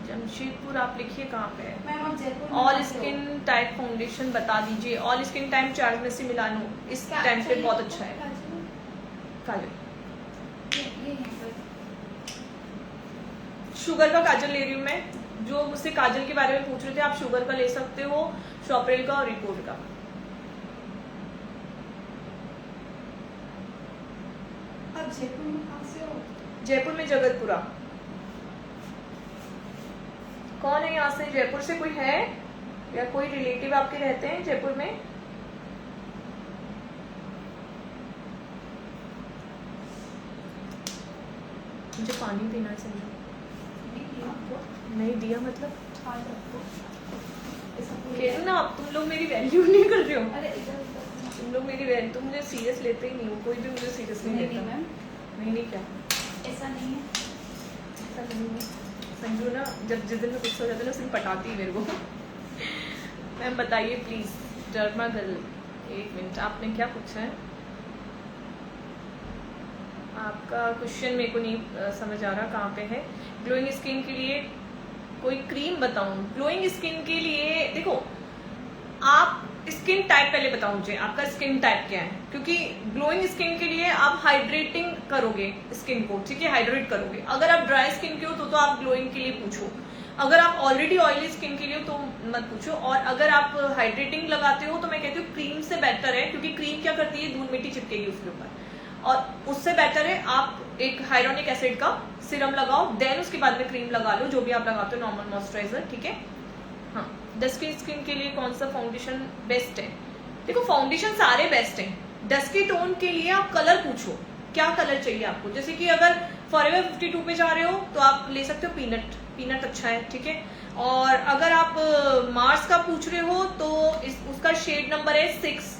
जमशेदपुर आप लिखिए कहाँ पे है।
मैम आप Jaipur
all skin type foundation बता दीजिए। ऑल स्किन टाइप चार्ज में से मिलानो इस टाइम पे बहुत अच्छा है। काजल, शुगर का काजल ले रही हूँ मैं। जो मुझसे काजल के बारे में पूछ रहे थे, आप शुगर का ले सकते हो, शॉपरेल का और रिपोर्ट का।
आप जयपुर में कहाँ से हो?
जयपुर में जगतपुरा। कौन है यहाँ से? जयपुर से कोई है या कोई रिलेटिव आपके रहते हैं जयपुर में? मुझे पानी पीना है समझो। नहीं दिया मतलब कह रही ना, आप तुम लोग मेरी वैल्यू नहीं कर रहे हो।
अरे
तुम लोग मेरी वैल्यू, तुम मुझे सीरियस लेते ही नहीं हो। कोई भी मुझे सीरियस नहीं लेता।
मैम
नहीं क्या
ऐसा नहीं है।
ऐसा नहीं है। संजू ना जब जिस दिन में गुस्सा हो जाता है ना, उस दिन पटाती है मेरे को। मैम बताइए प्लीज। डर्मा गर्ल, एक मिनट, आपने क्या पूछा है? आपका क्वेश्चन मेरे को नहीं समझ आ रहा कहाँ पे है। ग्लोइंग स्किन के लिए कोई क्रीम बताऊं? ग्लोइंग स्किन के लिए देखो, आप स्किन टाइप पहले बताओ मुझे, आपका स्किन टाइप क्या है, क्योंकि ग्लोइंग स्किन के लिए आप हाइड्रेटिंग करोगे स्किन को, ठीक है, हाइड्रेट करोगे। अगर आप ड्राई स्किन के हो तो आप ग्लोइंग के लिए पूछो। अगर आप ऑलरेडी ऑयली स्किन के लिए हो तो मत पूछो। और अगर आप हाइड्रेटिंग लगाते हो तो मैं कहती हूँ क्रीम से बेटर है, क्योंकि क्रीम क्या करती है, धूल मिट्टी चिपकेगी उसके ऊपर। और उससे बेटर है आप एक हाइलोनिक एसिड का सीरम लगाओ, देन उसके बाद में क्रीम लगा लो, जो भी आप लगाते हो, नॉर्मल मॉइस्चराइजर, ठीक है। हाँ, डस्की स्किन के लिए कौन सा फाउंडेशन बेस्ट है? देखो फाउंडेशन सारे बेस्ट हैं। डस्की टोन के लिए आप कलर पूछो, क्या कलर चाहिए आपको। जैसे कि अगर फॉरएवर 52 पे जा रहे हो तो आप ले सकते हो पीनट, पीनट अच्छा है, ठीक है। और अगर आप मार्स का पूछ रहे हो तो उसका शेड नंबर है 6,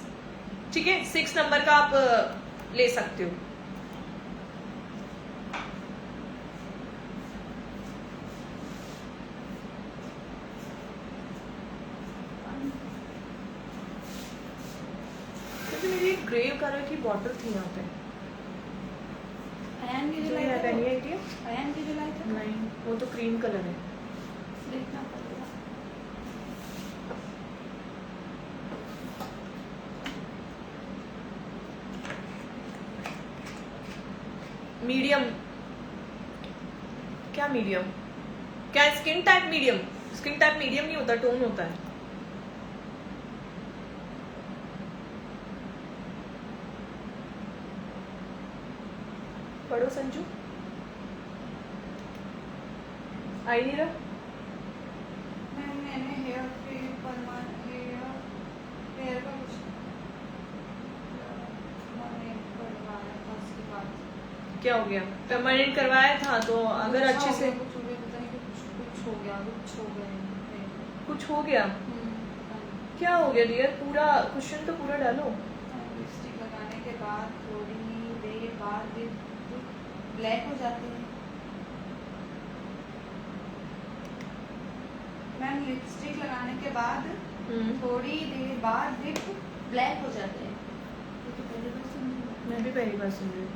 ठीक है, 6 नंबर का आप ले सकते हो। मेरी ग्रे कलर की बॉटल थी यहाँ पे।
अयान की जो लाई था, अयान की जो लाई था,
नहीं वो तो क्रीम कलर है।
देखना पड़ेगा।
मीडियम, क्या मीडियम? क्या skin type medium? Skin type medium नहीं होता, टोन होता है। पढ़ो संजू, आई नहीं रहा।
मैंने हेयर पे हेयर का कुछ करवाया था, उसके बाद
क्या हो गया? परमानेंट करवाया था तो अगर अच्छे से
कुछ हो गया,
कुछ हो गया। क्या हो गया डियर? पूरा क्वेश्चन तो पूरा डालो।
लिपस्टिक लगाने के बाद थोड़ी देर बाद ब्लैक हो जाते हैं। मैम लिपस्टिक लगाने के बाद थोड़ी देर बाद लिप ब्लैक हो जाते हैं।
मैं भी पहली बार सुन रही हूँ।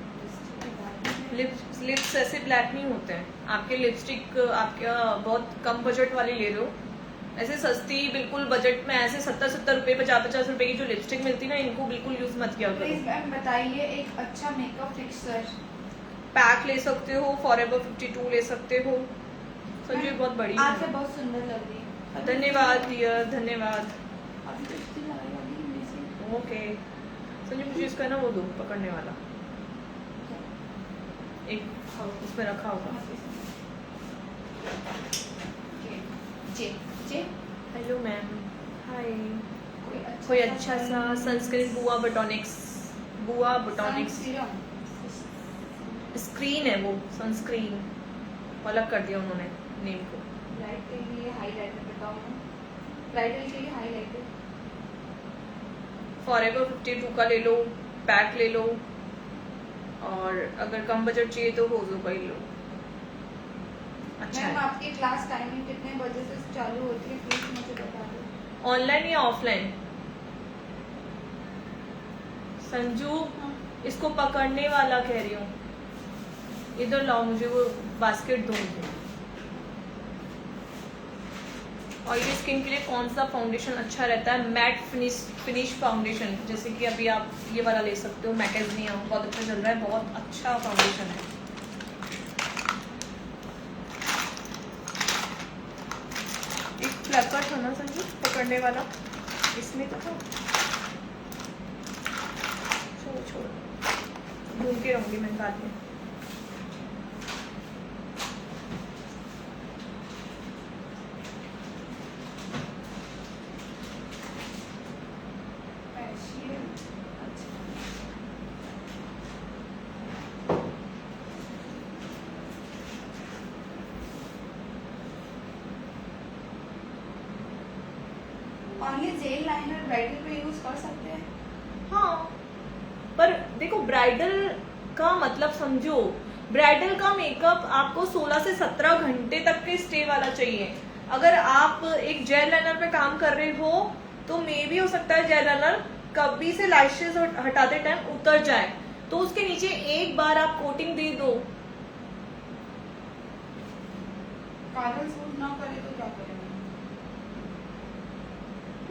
लिप्स ऐसे ब्लैक नहीं होते हैं। आपके लिपस्टिक आपका बहुत कम बजट वाली ले रहे हो। ऐसे सस्ती बिल्कुल बजट में ऐसे 70-70 रुपए 50-50 रुपए की जो लिपस्टिक मिलती है ना, इनको बिल्कुल यूज मत किया करो।
प्लीज मैम बताइए एक अच्छा मेकअप फिक्सर।
पैक ले सकते हो, फॉरएवर 52 ले सकते हो। संजू बहुत बड़ी
आज से
है।
बहुत सुंदर लग रही है।
धन्यवाद डियर, धन्यवाद।
अभी तो इसकी लगाई वाली है से।
ओके संजू, मुझे इसका ना वो दो पकड़ने वाला, एक उसमें रखा होगा।
जे जे
हेलो मैम, हाय।
कोई
कोई अच्छा सा सनस्क्रीन, बुआ बोटॉनिक्स, बुआ बोटॉनिक्स
सीरम
स्क्रीन है वो, सनस्क्रीन अलग कर दिया उन्होंने नेम को।
ब्राइट के लिए हाईलाइटर बताओ ना, ब्राइडल के लिए हाईलाइटर।
फॉरएवर 52 का ले लो, पैक ले लो, और अगर कम बजट चाहिए तो होजो का ही लो। अच्छा
मैम
है।
आपकी क्लास टाइमिंग कितने बजे से चालू होती है, प्लीज मुझे बता दो।
ऑनलाइन या ऑफलाइन? संजू इसको पकड़ने वाला कह रही हूँ, इधर लाओ मुझे वो बास्केट दो मुझे। ऑयली स्किन के लिए कौन सा फाउंडेशन अच्छा रहता है? मैट फिनिश फाउंडेशन, जैसे कि अभी आप ये वाला ले सकते हो, मैकेजनिया, बहुत अच्छा चल रहा है, बहुत अच्छा फाउंडेशन है। एक प्लकर था ना संजू पकड़ने वाला, इसमें तो था। छोड़ ढूंढ के रहूंगी मैं बाद में।
ऑनली जेल लाइनर ब्राइडल पे यूज कर सकते हैं?
हाँ, पर देखो ब्राइडल का मतलब समझो, ब्राइडल का मेकअप आपको 16 से 17 घंटे तक के स्टे वाला चाहिए। अगर आप एक जेल लाइनर पे काम कर रहे हो तो मे भी हो सकता है जेल लाइनर कभी से लैशेस हटाते टाइम उतर जाए, तो उसके नीचे एक बार आप कोटिंग दे दो।
काजल सूट ना करे तो क्या करें?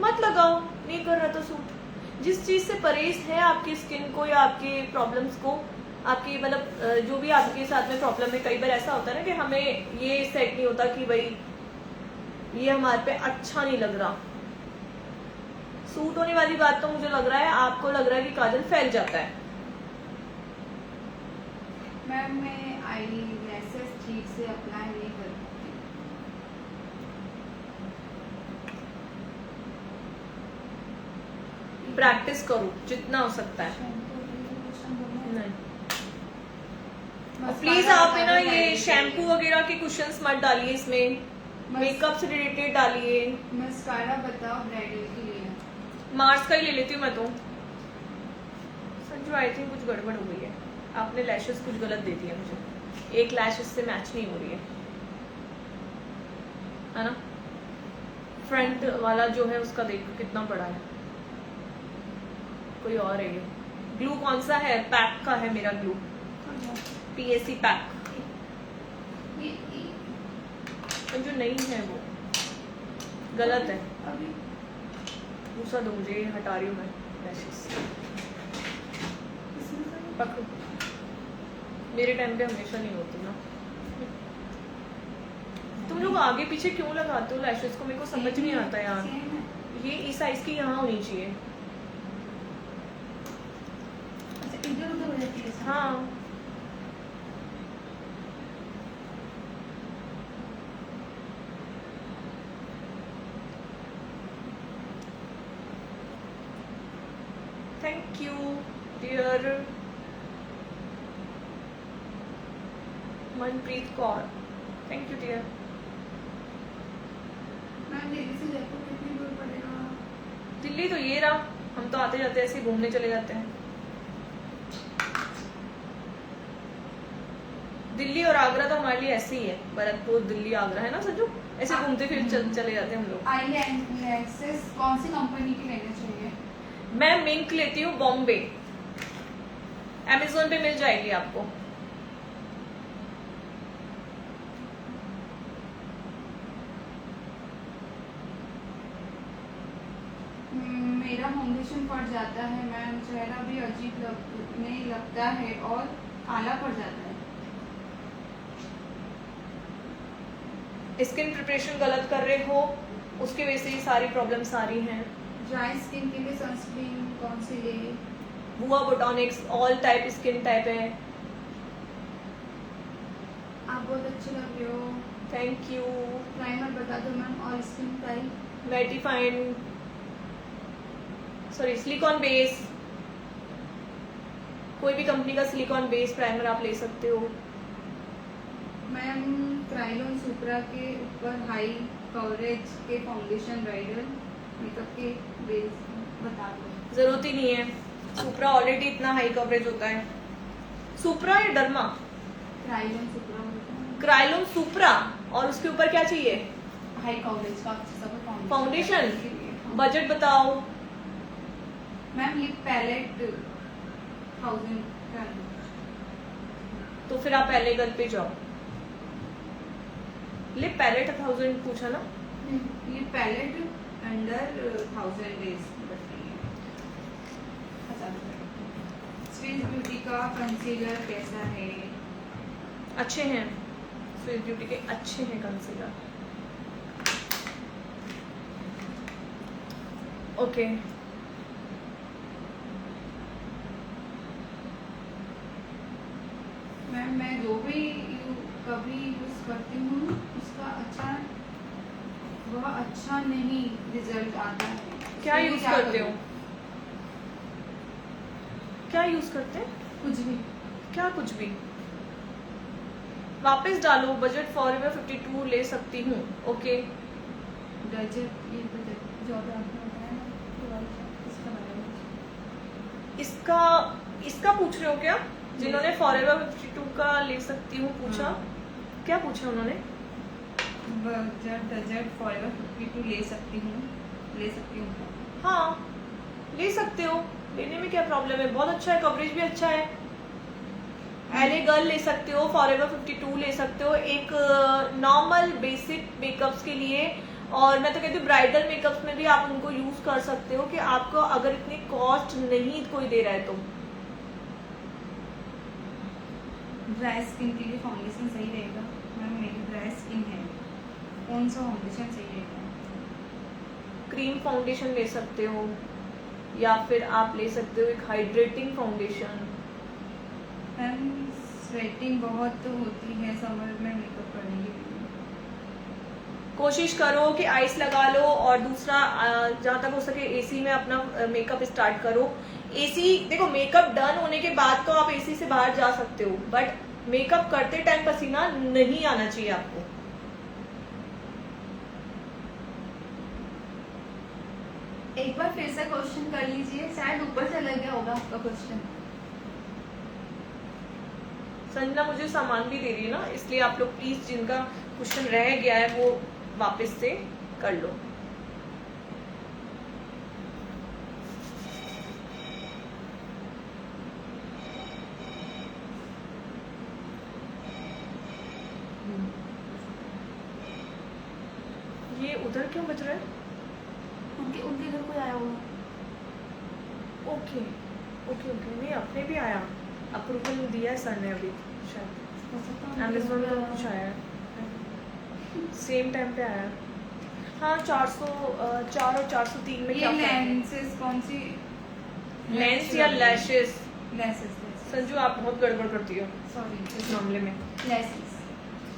मत लगाओ, नहीं कर रहा तो सूट। जिस चीज से परहेज है आपकी स्किन को या आपके प्रॉब्लम्स को, आपकी मतलब जो भी आपके साथ में प्रॉब्लम है, कई बार ऐसा होता है ना कि हमें ये सेट नहीं होता कि भाई ये हमारे पे अच्छा नहीं लग रहा। सूट होने वाली बात तो मुझे लग रहा है आपको लग रहा है कि काजल फैल जाता है।
मैम मैं आई लैशेस ठीक से अप्लाई नहीं कर पाती।
प्रैक्टिस करो जितना हो सकता है। नहीं प्लीज आप है ना ये शैम्पू वगैरह के कुशंस मत डालिए इसमें, मेकअप से रिलेटेड डालिए।
मस्कारा बताओ ब्राइडल के लिए।
मार्स का ही ले लेती हूँ मैं तो। संजू आई थिंक कुछ गड़बड़ हो गई है, आपने लैशेस कुछ गलत दे दिया मुझे, एक लैश इससे मैच नहीं हो रही है ना। फ्रंट वाला जो है उसका देखो कितना बड़ा है, कोई और है ये। ग्लू कौन सा है? पैक का है मेरा ग्लू, PAC पैक। जो नहीं है वो गलत है,
अभी
दूसरा दो मुझे, हटा रही हूँ मैं लैशेस। पकड़ो, मेरे टाइम पे हमेशा नहीं होती ना। तुम लोग आगे पीछे क्यों लगाते हो लैशेस को? मेरे को समझ नहीं आता यार। ये इस साइज की यहाँ होनी चाहिए।
इधर उधर हो जाती है।
हाँ thank you dear Manpreet Kaur, thank you dear.
Ma'am Delhi से जयपुर कितनी दूर पड़ेगा?
दिल्ली तो ये रहा, हम तो आते जाते ऐसे घूमने चले जाते हैं। दिल्ली और आगरा तो हमारे लिए ऐसे ही है, भरतपुर दिल्ली आगरा है ना संजू, ऐसे घूमते फिर चले जाते हैं हम लोग।
आई लैशेस कौन सी कंपनी की लेने चाहिए?
मैं मिंक लेती हूँ बॉम्बे, अमेजोन पे मिल जाएगी आपको।
मेरा फाउंडेशन पड़ जाता है मैम, चेहरा भी अजीब लगने लगता है और काला पड़ जाता है।
स्किन प्रिपरेशन गलत कर रहे हो, उसकी वजह से ही सारी प्रॉब्लम्स आ रही हैं।
ड्राई स्किन के लिए सनस्क्रीन कौन सी ले?
बुआ बोटॉनिक्स, ऑल टाइप स्किन टाइप है।
आप बहुत अच्छे लग रहे हो।
Thank you.
प्राइमर बता दो मैम, और स्किन टाइप?
वेटिफाइन, सॉरी सिलिकॉन बेस, कोई भी कंपनी का सिलिकॉन बेस प्राइमर आप ले सकते हो।
मैम क्राइलोन सुप्रा के ऊपर हाई कवरेज के फाउंडेशन ब्राइडल मेकअप के बेस बता दो।
जरूरत ही नहीं है, सुप्रा ऑलरेडी इतना हाई कवरेज होता है। सुप्रा या डर्मा?
क्राइलोन सुप्रा होता है।
क्राइलोन सुप्रा, और उसके ऊपर क्या चाहिए?
हाई कवरेज का अच्छा सा
फाउंडेशन। बजट बताओ।
मैम ये पैलेट 1000 के अंदर।
तो फिर आप एलेगल पे जाओ। लिप पैलेट 1000 पूछा ना?
ये palette under 1000 days Swiss Beauty का कंसीलर कैसा है?
अच्छे हैं, स्विस ब्यूटी के अच्छे हैं कंसीलर। ओके
मैम मैं जो भी कभी यूज करती हूँ उसका वह अच्छा नहीं रिजल्ट आता है।
क्या
इसके लिए
यूज
क्या
करते हो?
करूं?
क्या यूज करते हैं?
कुछ भी।
क्या कुछ भी? वापस डालो, बजट फॉरएवर 52 ले सकती हूँ। ओके
बजट ये बजट जो आपने बताया ना तो इसका बनाया
इसका इसका पूछ रहे हो क्या? जिन्होंने फॉरएवर 52 का ले सकती हूँ पूछा,
हाँ।
क्या पूछा उन्होंने?
बजट फॉरएवर 52 ले सकती हूँ।
हाँ ले सकते हो, लेने में क्या प्रॉब्लम है? बहुत अच्छा है, कवरेज भी अच्छा है। एले गर्ल ले सकते हो, फॉरएवर 52 ले सकते हो, एक नॉर्मल बेसिक मेकअप्स के लिए। और मैं तो कहती हूँ ब्राइडल मेकअप्स में भी आप उनको यूज कर सकते हो कि आपको अगर इतनी कॉस्ट नहीं कोई दे रहा है तो।
ड्राई स्किन के लिए फाउंडेशन सही रहेगा? मैम मेरी ड्राई स्किन है, कौन सा फाउंडेशन सही रहेगा?
क्रीम फाउंडेशन ले सकते हो, या फिर आप ले सकते हो एक हाइड्रेटिंग फाउंडेशन।
मैम स्वेटिंग बहुत होती है समर में मेकअप करने के लिए।
कोशिश करो कि आइस लगा लो, और दूसरा जहाँ तक हो सके एसी में अपना मेकअप स्टार्ट करो। एसी देखो, मेकअप डन होने के बाद तो आप एसी से बाहर जा सकते हो, बट मेकअप करते टाइम पसीना नहीं आना चाहिए आपको।
एक बार फिर से क्वेश्चन कर लीजिए, शायद ऊपर चला गया होगा आपका क्वेश्चन।
संजना मुझे सामान भी दे रही है ना, इसलिए आप लोग प्लीज जिनका क्वेश्चन रह गया है वो वापस से कर लो। ये उधर क्यों बज रहा है?
उनके घर कोई आया होगा।
ओके ओके ओके, नहीं अपने भी आया, अप्रूवल दिया है सर ने अभी शायद। अमेजोन का कुछ आया है, सेम टाइम पे आया। हाँ 404 और 403 में
ये
क्या फर्क है?
लेंसेज कौन सी?
लेंस या लैशेस?
लेंसेज।
संजू आप बहुत गड़बड़ करती हो
सॉरी
इस मामले में।
लेंसेज।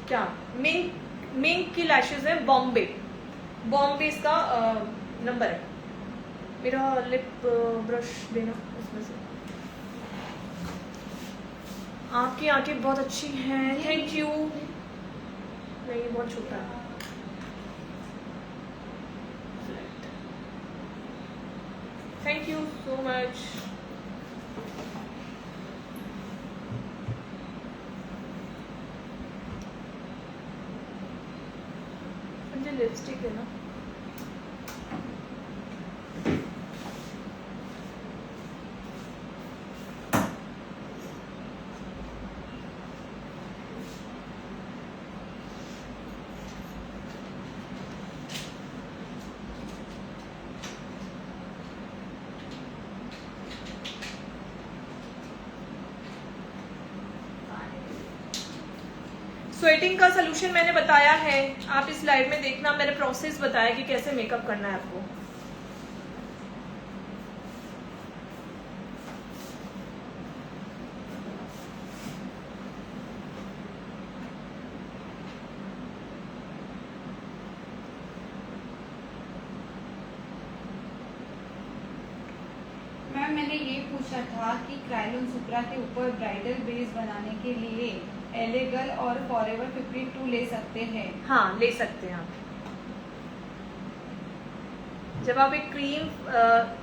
क्या? मिंक की लैशेज है, बॉम्बे इसका नंबर है। मेरा लिप ब्रश देना उसमें से। आपकी आंखें बहुत अच्छी हैं, थैंक यू। नहीं ये बहुत छोटा है। Thank you so much. मुझे लिपस्टिक है ना, स्वेटिंग का सोल्यूशन मैंने बताया है, आप इस स्लाइड में देखना, मैंने प्रोसेस बताया कि कैसे मेकअप करना है आपको।
मैम मैंने ये पूछा था कि क्रायोन सुप्रा के ऊपर ब्राइडल बेस बनाने के लिए एलेगल और फॉरएवर 52 ले सकते हैं?
हाँ ले सकते हैं आप। जब आप एक क्रीम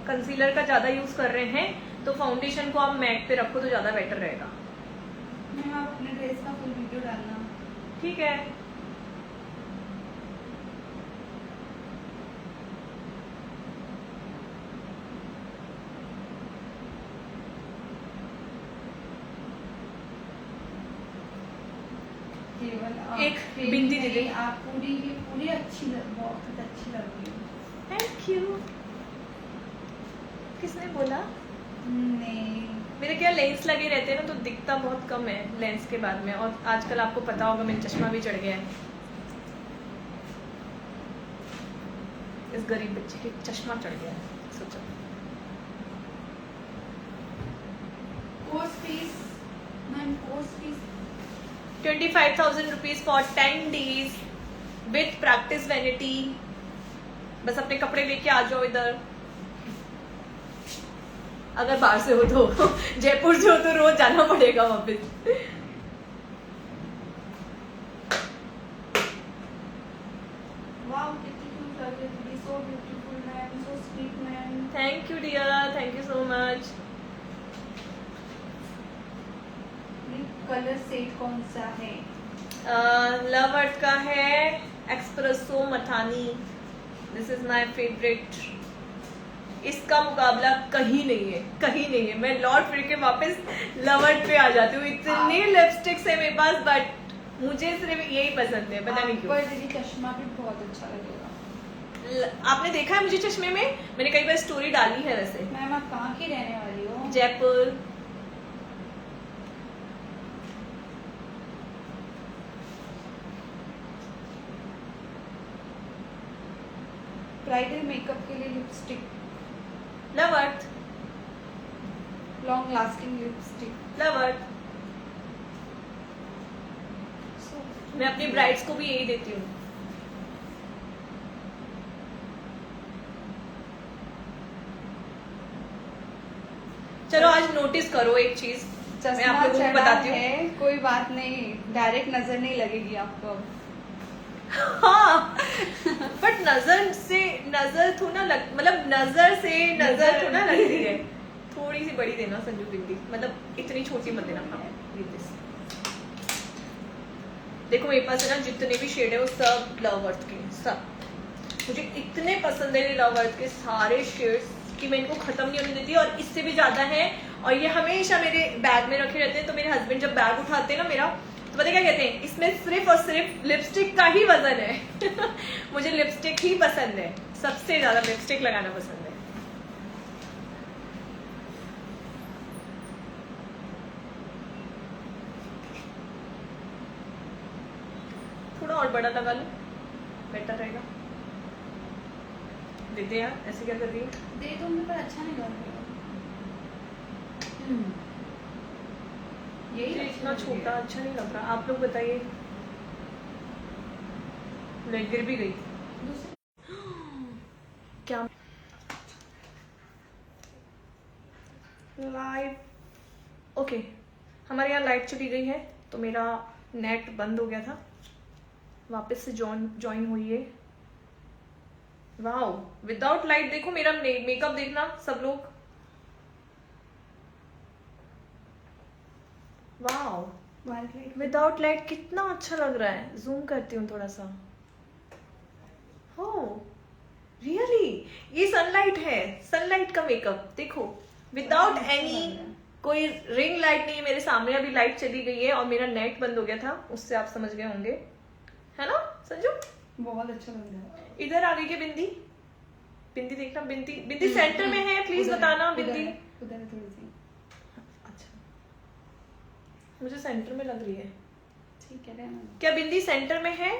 कंसीलर का ज्यादा यूज कर रहे हैं तो फाउंडेशन को आप मैट पे रखो तो ज्यादा बेटर रहेगा।
मैम आप अपने ड्रेस का फुल वीडियो डालना।
ठीक है।
केवल
एक बिंदी दे दे।
आप पूरी की पूरी बहुत अच्छी लग रही हो।
Thank you. किसने बोला?
नहीं,
मेरे क्या लेंस लगे रहते हैं ना, तो दिखता बहुत कम है लेंस के बाद में। और आजकल आपको पता होगा मेरा चश्मा भी चढ़ गया है। इस गरीब बच्चे के चश्मा चढ़ गया है, सोचो।
Course fees ma'am, course fees
25,000 rupees for 10 days with practice vanity. बस अपने कपड़े लेके आ जाओ इधर, अगर बाहर से हो तो। जयपुर से हो तो रोज जाना पड़ेगा वापस।
वाओ, कितनी क्यूट लग रही है, so beautiful ma'am, so sweet ma'am.
Thank you dear, thank you so much.
Colour set कौन सा है?
लव अर्थ का है एक्सप्रेसो मथानी। This is my favourite. इसका मुकाबला कहीं नहीं है, कहीं नहीं है। मैं लौट फिर के वापस लव अर्थ पे आ जाती हूँ। इतनी लिपस्टिक्स है मेरे पास, बट मुझे सिर्फ यही पसंद है, पता नहीं क्यों।
पर दीदी चश्मा भी बहुत अच्छा लगेगा।
आपने देखा है मुझे चश्मे में? मैंने कई बार स्टोरी डाली है वैसे।
मैम आप कहाँ की रहने वाली हो?
जयपुर।
ब्राइडल मेकअप के लिए लिपस्टिक,
लव अर्थ,
लॉन्ग लास्टिंग लिपस्टिक।
लव अर्थ। मैं अपनी ब्राइड्स को भी यही देती हूँ। चलो आज नोटिस करो एक चीज, मैं आप लोगों को बताती हूँ।
कोई बात नहीं, डायरेक्ट नजर नहीं लगेगी आपको।
हाँ, बट नजर से नजर थोड़ा मतलब नजर से नजर थोड़ा लगती है। थोड़ी सी बड़ी देना संजू बिंदी, मतलब इतनी छोटी मत देना। हाँ, देखो मेरे पास है ना, जितने भी शेड है वो सब लव अर्थ के, सब मुझे इतने पसंद है लव अर्थ के सारे शेड्स कि मैं इनको खत्म नहीं होने देती। और इससे भी ज्यादा है, और ये हमेशा मेरे बैग में रखे रहते हैं। तो मेरे हस्बैंड जब बैग उठाते हैं ना मेरा, तो पता क्या कहते हैं, इसमें सिर्फ और सिर्फ लिपस्टिक का ही वजन है। मुझे लिपस्टिक ही पसंद है, सबसे ज्यादा लिपस्टिक लगाना पसंद है। थोड़ा और बड़ा लगा लो, बेटर रहेगा। दे यार, ऐसे क्या कर रही है?
दे दूंगी पर अच्छा नहीं लग रहा। यही
इतना छोटा अच्छा नहीं लग रहा। आप लोग बताइए। लाइट गिर भी गई क्या? लाइव ओके, हमारे यहाँ लाइट चली गई है तो मेरा नेट बंद हो गया था, वापस से ज्वाइन हुई है। वाओ, विदाउट लाइट देखो मेरा मेकअप देखना सब लोग। वाओ, विदाउट लाइट कितना अच्छा लग रहा है। जूम करती हूँ थोड़ा सा। हो रियली, ये सनलाइट है, सनलाइट का मेकअप देखो, विदाउट एनी कोई रिंग लाइट नहीं है मेरे सामने। अभी लाइट चली गई है और मेरा नेट बंद हो गया था, उससे आप समझ गए होंगे, है ना संजू?
बहुत अच्छा लग रहा है।
इधर आ गई क्या बिंदी? बिंदी देखना, बिंदी सेंटर में है, प्लीज बताना। बिंदी
उधर है थोड़ी सी।
अच्छा, मुझे सेंटर में लग रही है।
ठीक है,
क्या बिंदी सेंटर में है?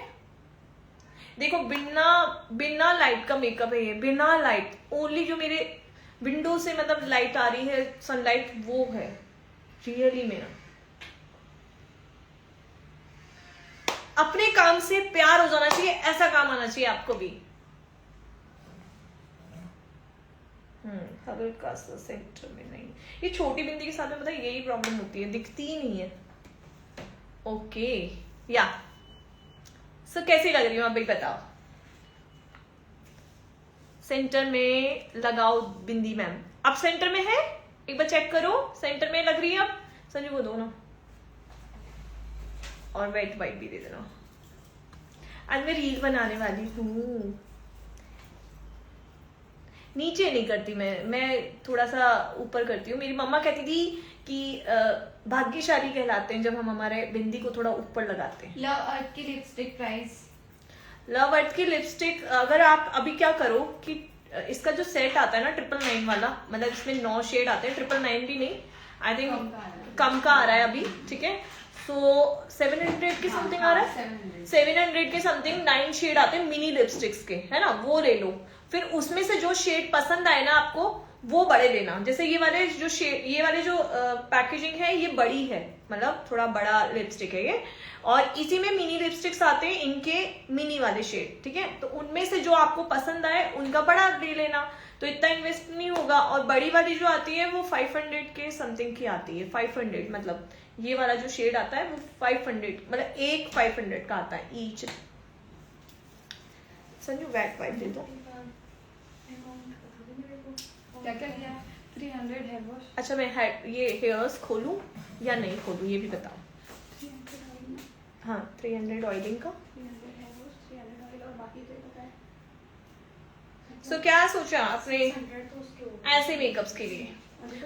देखो बिना लाइट का मेकअप है ये, बिना लाइट, ओनली जो मेरे विंडो से मतलब लाइट आ रही है, सनलाइट, वो है रियली मेरा। अपने काम से प्यार हो जाना चाहिए, ऐसा काम आना चाहिए आपको भी। हल्का सा सेंटर में नहीं। ये छोटी बिंदी के साथ में पता है यही प्रॉब्लम होती है, दिखती ही नहीं है। ओके या सो कैसी लग रही हूँ आप भी बताओ। सेंटर में लगाओ बिंदी मैम। अब सेंटर में है, एक बार चेक करो, सेंटर में लग रही है अब। संजू को दो ना, और वाइट भी दे देना। आज मैं रील बनाने वाली हूँ। नीचे नहीं करती मैं थोड़ा सा ऊपर करती हूँ। मेरी मम्मा कहती थी कि भाग्यशाली कहलाते हैं जब हम हमारे बिंदी को थोड़ा ऊपर लगाते हैं।
लव अर्थ की लिपस्टिक प्राइस।
लव अर्थ की लिपस्टिक अगर आप अभी क्या करो कि इसका जो सेट आता है ना 999 वाला, मतलब इसमें 9 शेड आते हैं, 999 भी नहीं, आई थिंक कम का आ रहा है अभी, ठीक है। सो 700 के समथिंग आ रहा है, 700 के समथिंग 9 शेड आते हैं मिनी लिपस्टिक्स के, है ना, वो ले लो। फिर उसमें से जो शेड पसंद आए ना आपको वो बड़े लेना। जैसे ये वाले जो शेड, ये वाले जो पैकेजिंग है ये बड़ी है, मतलब थोड़ा बड़ा लिपस्टिक है ये, और इसी में मिनी लिपस्टिक्स आते हैं इनके मिनी वाले शेड, ठीक है। तो उनमें से जो आपको पसंद आए उनका बड़ा ले लेना, तो इतना इन्वेस्ट नहीं होगा। और बड़ी वाली जो आती है वो 500 के समथिंग की आती है, 500 मतलब ये वाला जो शेड आता है वो 500, मतलब एक 500 का आता है ईच। संजू वेट वाइप दे दो।
क्या क्या लिया? 300 हेयर वॉश।
अच्छा मैं ये हेयर्स खोलूं या नहीं खोलूं ये भी बताओ।
300
हाँ 300 ऑयलिंग का।
300 हेयर वॉश, 300 ऑयल और बाकी तो पता है।
सो क्या सोचा आपने
600 तो उसके ऊपर।
ऐसे मेकअप्स के लिए?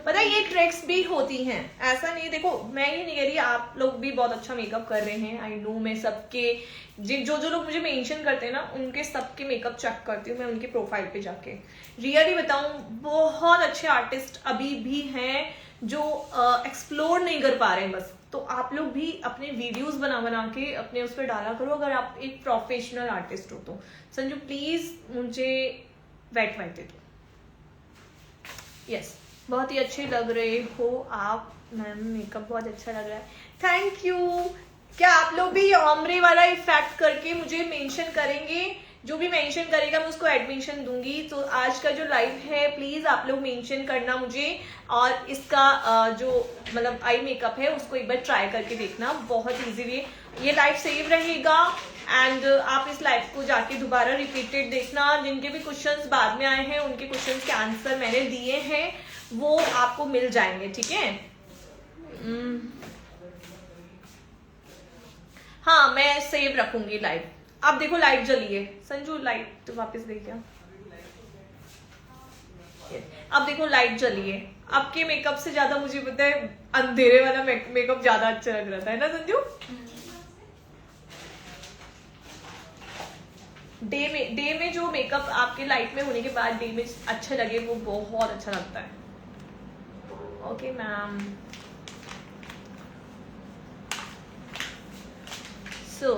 पता है ये ट्रिक्स भी होती हैं, ऐसा नहीं, देखो मैं ये नहीं कह रही, आप लोग भी बहुत अच्छा मेकअप कर रहे हैं, आई नो। मैं सबके जो लोग मुझे मेंशन करते हैं ना उनके सबके मेकअप चेक करती हूँ मैं उनके प्रोफाइल पे जाके। रियली बताऊं बहुत अच्छे आर्टिस्ट अभी भी हैं जो एक्सप्लोर नहीं कर पा रहे हैं बस। तो आप लोग भी अपने वीडियोस बना के अपने उस पर डाला करो अगर आप एक प्रोफेशनल आर्टिस्ट हो तो। संजू प्लीज मुझे वेट वाइप दे दो। यस बहुत ही अच्छे लग रहे हो आप मैम, मेकअप बहुत अच्छा लग रहा है, थैंक यू। क्या आप लोग भी ऑम्ब्रे वाला इफेक्ट करके मुझे मेंशन करेंगे? जो भी मेंशन करेगा मैं उसको एडमिशन दूंगी। तो आज का जो लाइव है प्लीज आप लोग मेंशन करना मुझे, और इसका जो मतलब आई मेकअप है उसको एक बार ट्राई करके देखना, बहुत इजीली ये लाइव सेव रहेगा। एंड आप इस लाइव को जाके दोबारा रिपीटेड देखना। जिनके भी क्वेश्चंस बाद में आए हैं उनके क्वेश्चंस के आंसर मैंने दिए हैं वो आपको मिल जाएंगे, ठीक है। हाँ मैं सेव रखूंगी लाइव। अब देखो लाइट जली है, संजू लाइट तो वापस गई क्या? अब देखो लाइट जली है। अब के मेकअप से ज्यादा मुझे पता है अंधेरे वाला मेकअप ज्यादा अच्छा लग रहा था, है ना संजू? डे में जो मेकअप आपके लाइट में होने के बाद डे में अच्छा लगे वो बहुत अच्छा लगता है। Okay ma'am. सो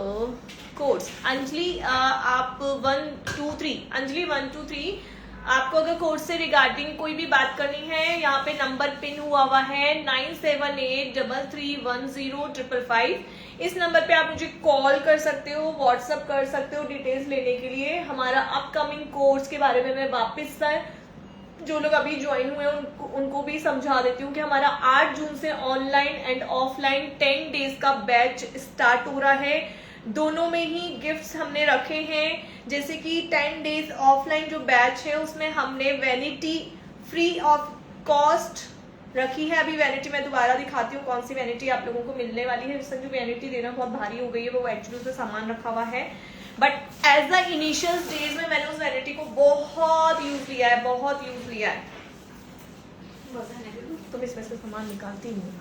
कोर्स अंजलि आप 1 2 3 अंजलि 1 2 3 आपको अगर कोर्स से रिगार्डिंग कोई भी बात करनी है यहाँ पे नंबर पिन हुआ है 9783310555। इस नंबर पे आप मुझे कॉल कर सकते हो, व्हाट्सअप कर सकते हो डिटेल्स लेने के लिए। हमारा अपकमिंग कोर्स के बारे में मैं वापस से जो लोग अभी ज्वाइन हुए उनको भी समझा देती हूँ कि हमारा 8 जून से ऑनलाइन एंड ऑफलाइन 10 डेज का बैच स्टार्ट हो रहा है। दोनों में ही गिफ्ट्स हमने रखे हैं, जैसे कि 10 डेज ऑफलाइन जो बैच है उसमें हमने वैनिटी फ्री ऑफ कॉस्ट रखी है। अभी वैनिटी मैं दोबारा दिखाती हूँ कौन सी वैनिटी आप लोगों को मिलने वाली है। जो वैनिटी देना बहुत भारी हो गई है, वो एक्चुअली उसमें सामान रखा हुआ है, but as the initial stage में मैंने उस वैनिटी को बहुत यूज लिया है, बहुत यूज लिया है। तुम इसमें से सामान निकालती नहीं।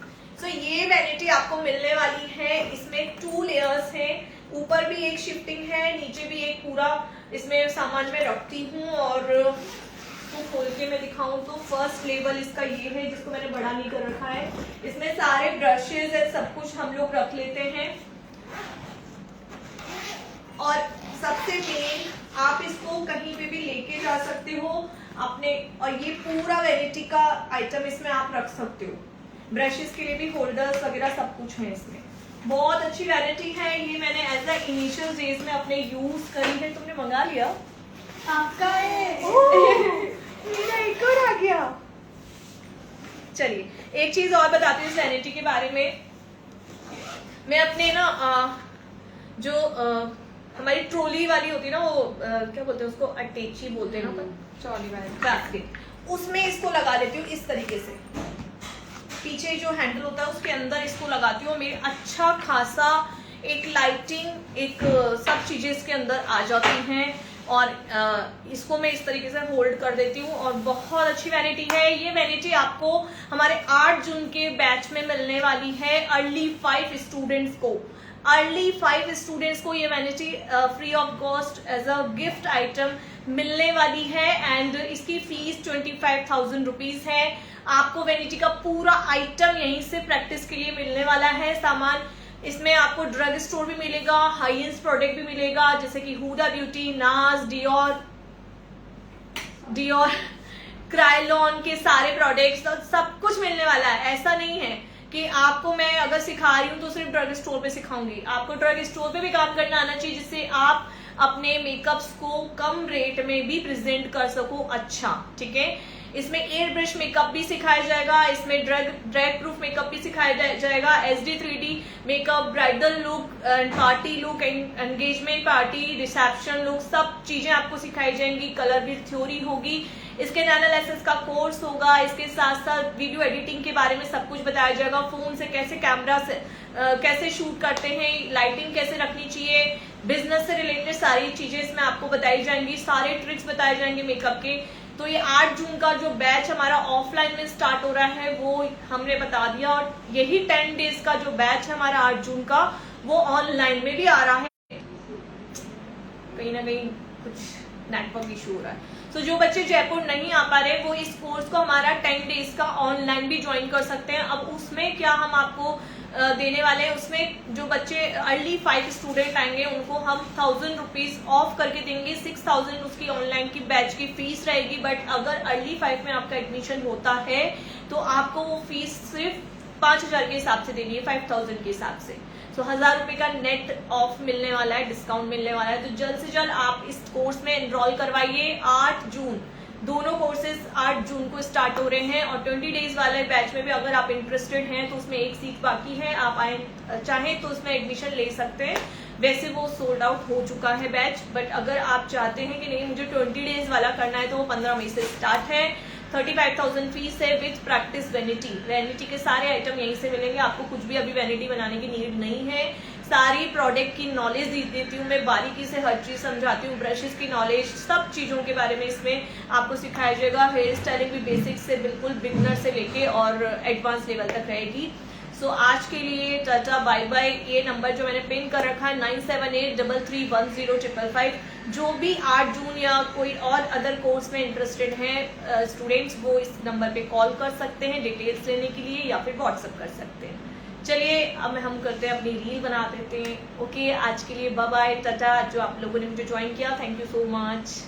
सो ये वैनिटी आपको मिलने वाली है। इसमें 2 लेयर्स हैं, ऊपर भी एक शिफ्टिंग है, नीचे भी एक पूरा इसमें सामान मैं रखती हूँ। और तो खोल के मैं दिखाऊं तो फर्स्ट लेवल इसका ये है जिसको मैंने बड़ा नहीं कर रखा है। इसमें सारे ब्रशेज है, सब कुछ हम लोग रख लेते हैं। और सबसे मेन आप इसको कहीं पे भी लेके जा सकते हो अपने, और ये पूरा वैनिटी का आइटम इसमें आप रख सकते हो। ब्रशेस के लिए भी होल्डर्स वगैरह सब कुछ है इसमें। बहुत अच्छी वैनिटी है ये, मैंने एज अ इनिशियल डेज में अपने यूज करी है। तुमने मंगा लिया?
आपका है।
मेरा एक और आ गया। चलिए एक चीज और बताती हूँ इस वैनिटी के बारे में। मैं अपने ना जो हमारी ट्रोली वाली होती है ना, वो क्या बोलते हैं उसको, अटैची बोलते हैं ना,
ट्रॉली वाली
बास्केट, उसमें इसको लगा देती हूँ इस तरीके से। पीछे जो हैंडल होता है उसके अंदर इसको लगाती हूँ। मेरे अच्छा खासा एक लाइटिंग, एक सब चीजें इसके अंदर आ जाती हैं। और इसको मैं इस तरीके से होल्ड कर देती हूँ और बहुत अच्छी वैनिटी है। ये वैनिटी आपको हमारे 8 जून के बैच में मिलने वाली है। अर्ली 5 स्टूडेंट्स को ये vanity free of cost as a gift item मिलने वाली है एंड इसकी फीस 25,000 रुपीज है। आपको वैनिटी का पूरा आइटम यहीं से प्रैक्टिस के लिए मिलने वाला है। सामान इसमें आपको ड्रग स्टोर भी मिलेगा, हाई एंड प्रोडक्ट भी मिलेगा, जैसे कि हुडा ब्यूटी, नाज, डियोर, क्राइलॉन के सारे प्रोडक्ट्स, सब कुछ मिलने वाला है। ऐसा नहीं है कि आपको मैं अगर सिखा रही हूँ तो सिर्फ ड्रग स्टोर पे सिखाऊंगी। आपको ड्रग स्टोर पे भी काम करना आना चाहिए, जिससे आप अपने मेकअप्स को कम रेट में भी प्रेजेंट कर सको अच्छा, ठीक है। इसमें एयर ब्रश मेकअप भी सिखाया जाएगा, इसमें ड्रैग प्रूफ मेकअप भी सिखाया जाएगा, SD 3D makeup, bridal look, party look, engagement party, reception look, सब चीजें आपको सिखाई जाएंगी। कलर भी थ्योरी होगी, इसके एनालिसिस का कोर्स होगा, इसके साथ साथ वीडियो एडिटिंग के बारे में सब कुछ बताया जाएगा। फोन से कैसे, कैमरा से कैसे शूट करते हैं, लाइटिंग कैसे रखनी चाहिए, बिजनेस से रिलेटेड सारी चीजें इसमें आपको बताई जाएंगी, सारे ट्रिक्स बताए जाएंगे मेकअप के। तो ये 8 जून का जो बैच हमारा ऑफलाइन में स्टार्ट हो रहा है वो हमने बता दिया, और यही 10 डेज का जो बैच है हमारा 8 जून का वो ऑनलाइन में भी आ रहा है। कहीं ना कहीं कुछ नेटवर्क इशू हो रहा है। तो जो बच्चे जयपुर नहीं आ पा रहे वो इस कोर्स को हमारा 10 डेज का ऑनलाइन भी ज्वाइन कर सकते हैं। अब उसमें क्या हम आपको देने वाले हैं, उसमें जो बच्चे अर्ली 5 स्टूडेंट आएंगे उनको हम 1,000 रुपीज ऑफ करके देंगे। 6,000 उसकी ऑनलाइन की बैच की फीस रहेगी, बट अगर अर्ली 5 में आपका एडमिशन होता है तो आपको वो फीस सिर्फ 5,000 के हिसाब से देनी है, 5,000 के हिसाब से। तो 1,000 रुपए का नेट ऑफ मिलने वाला है, डिस्काउंट मिलने वाला है। तो जल्द से जल्द आप इस कोर्स में एनरोल करवाइए। 8 जून दोनों कोर्सेज 8 जून को स्टार्ट हो रहे हैं, और 20 डेज वाले बैच में भी अगर आप इंटरेस्टेड हैं तो उसमें एक सीट बाकी है, आप चाहें तो उसमें एडमिशन ले सकते हैं। वैसे वो सोल्ड आउट हो चुका है बैच, बट अगर आप चाहते हैं कि नहीं मुझे 20 डेज वाला करना है तो वो 15 मई से स्टार्ट है। 35,000 फीस है विथ प्रैक्टिस वैनिटी के सारे आइटम यहीं से मिलेंगे। आपको कुछ भी अभी वैनिटी बनाने की नीड नहीं है। सारी प्रोडक्ट की नॉलेज देती हूँ मैं, बारीकी से हर चीज समझाती हूँ, ब्रशेस की नॉलेज, सब चीजों के बारे में इसमें आपको सिखाया जाएगा। हेयर स्टाइलिंग भी बेसिक से बिल्कुल बिगनर से लेके और एडवांस लेवल तक रहेगी। सो आज के लिए टाटा बाय बाय। ये नंबर जो मैंने पिन कर रखा है 9783310555, जो भी 8 जून या कोई और अदर कोर्स में इंटरेस्टेड हैं स्टूडेंट्स, वो इस नंबर पे कॉल कर सकते हैं डिटेल्स लेने के लिए, या फिर व्हाट्सएप कर सकते हैं। चलिए अब हम करते हैं अपनी रील बना देते हैं। ओके, आज के लिए बाय बाय, टाटा। जो आप लोगों ने मुझे ज्वाइन किया, थैंक यू सो मच।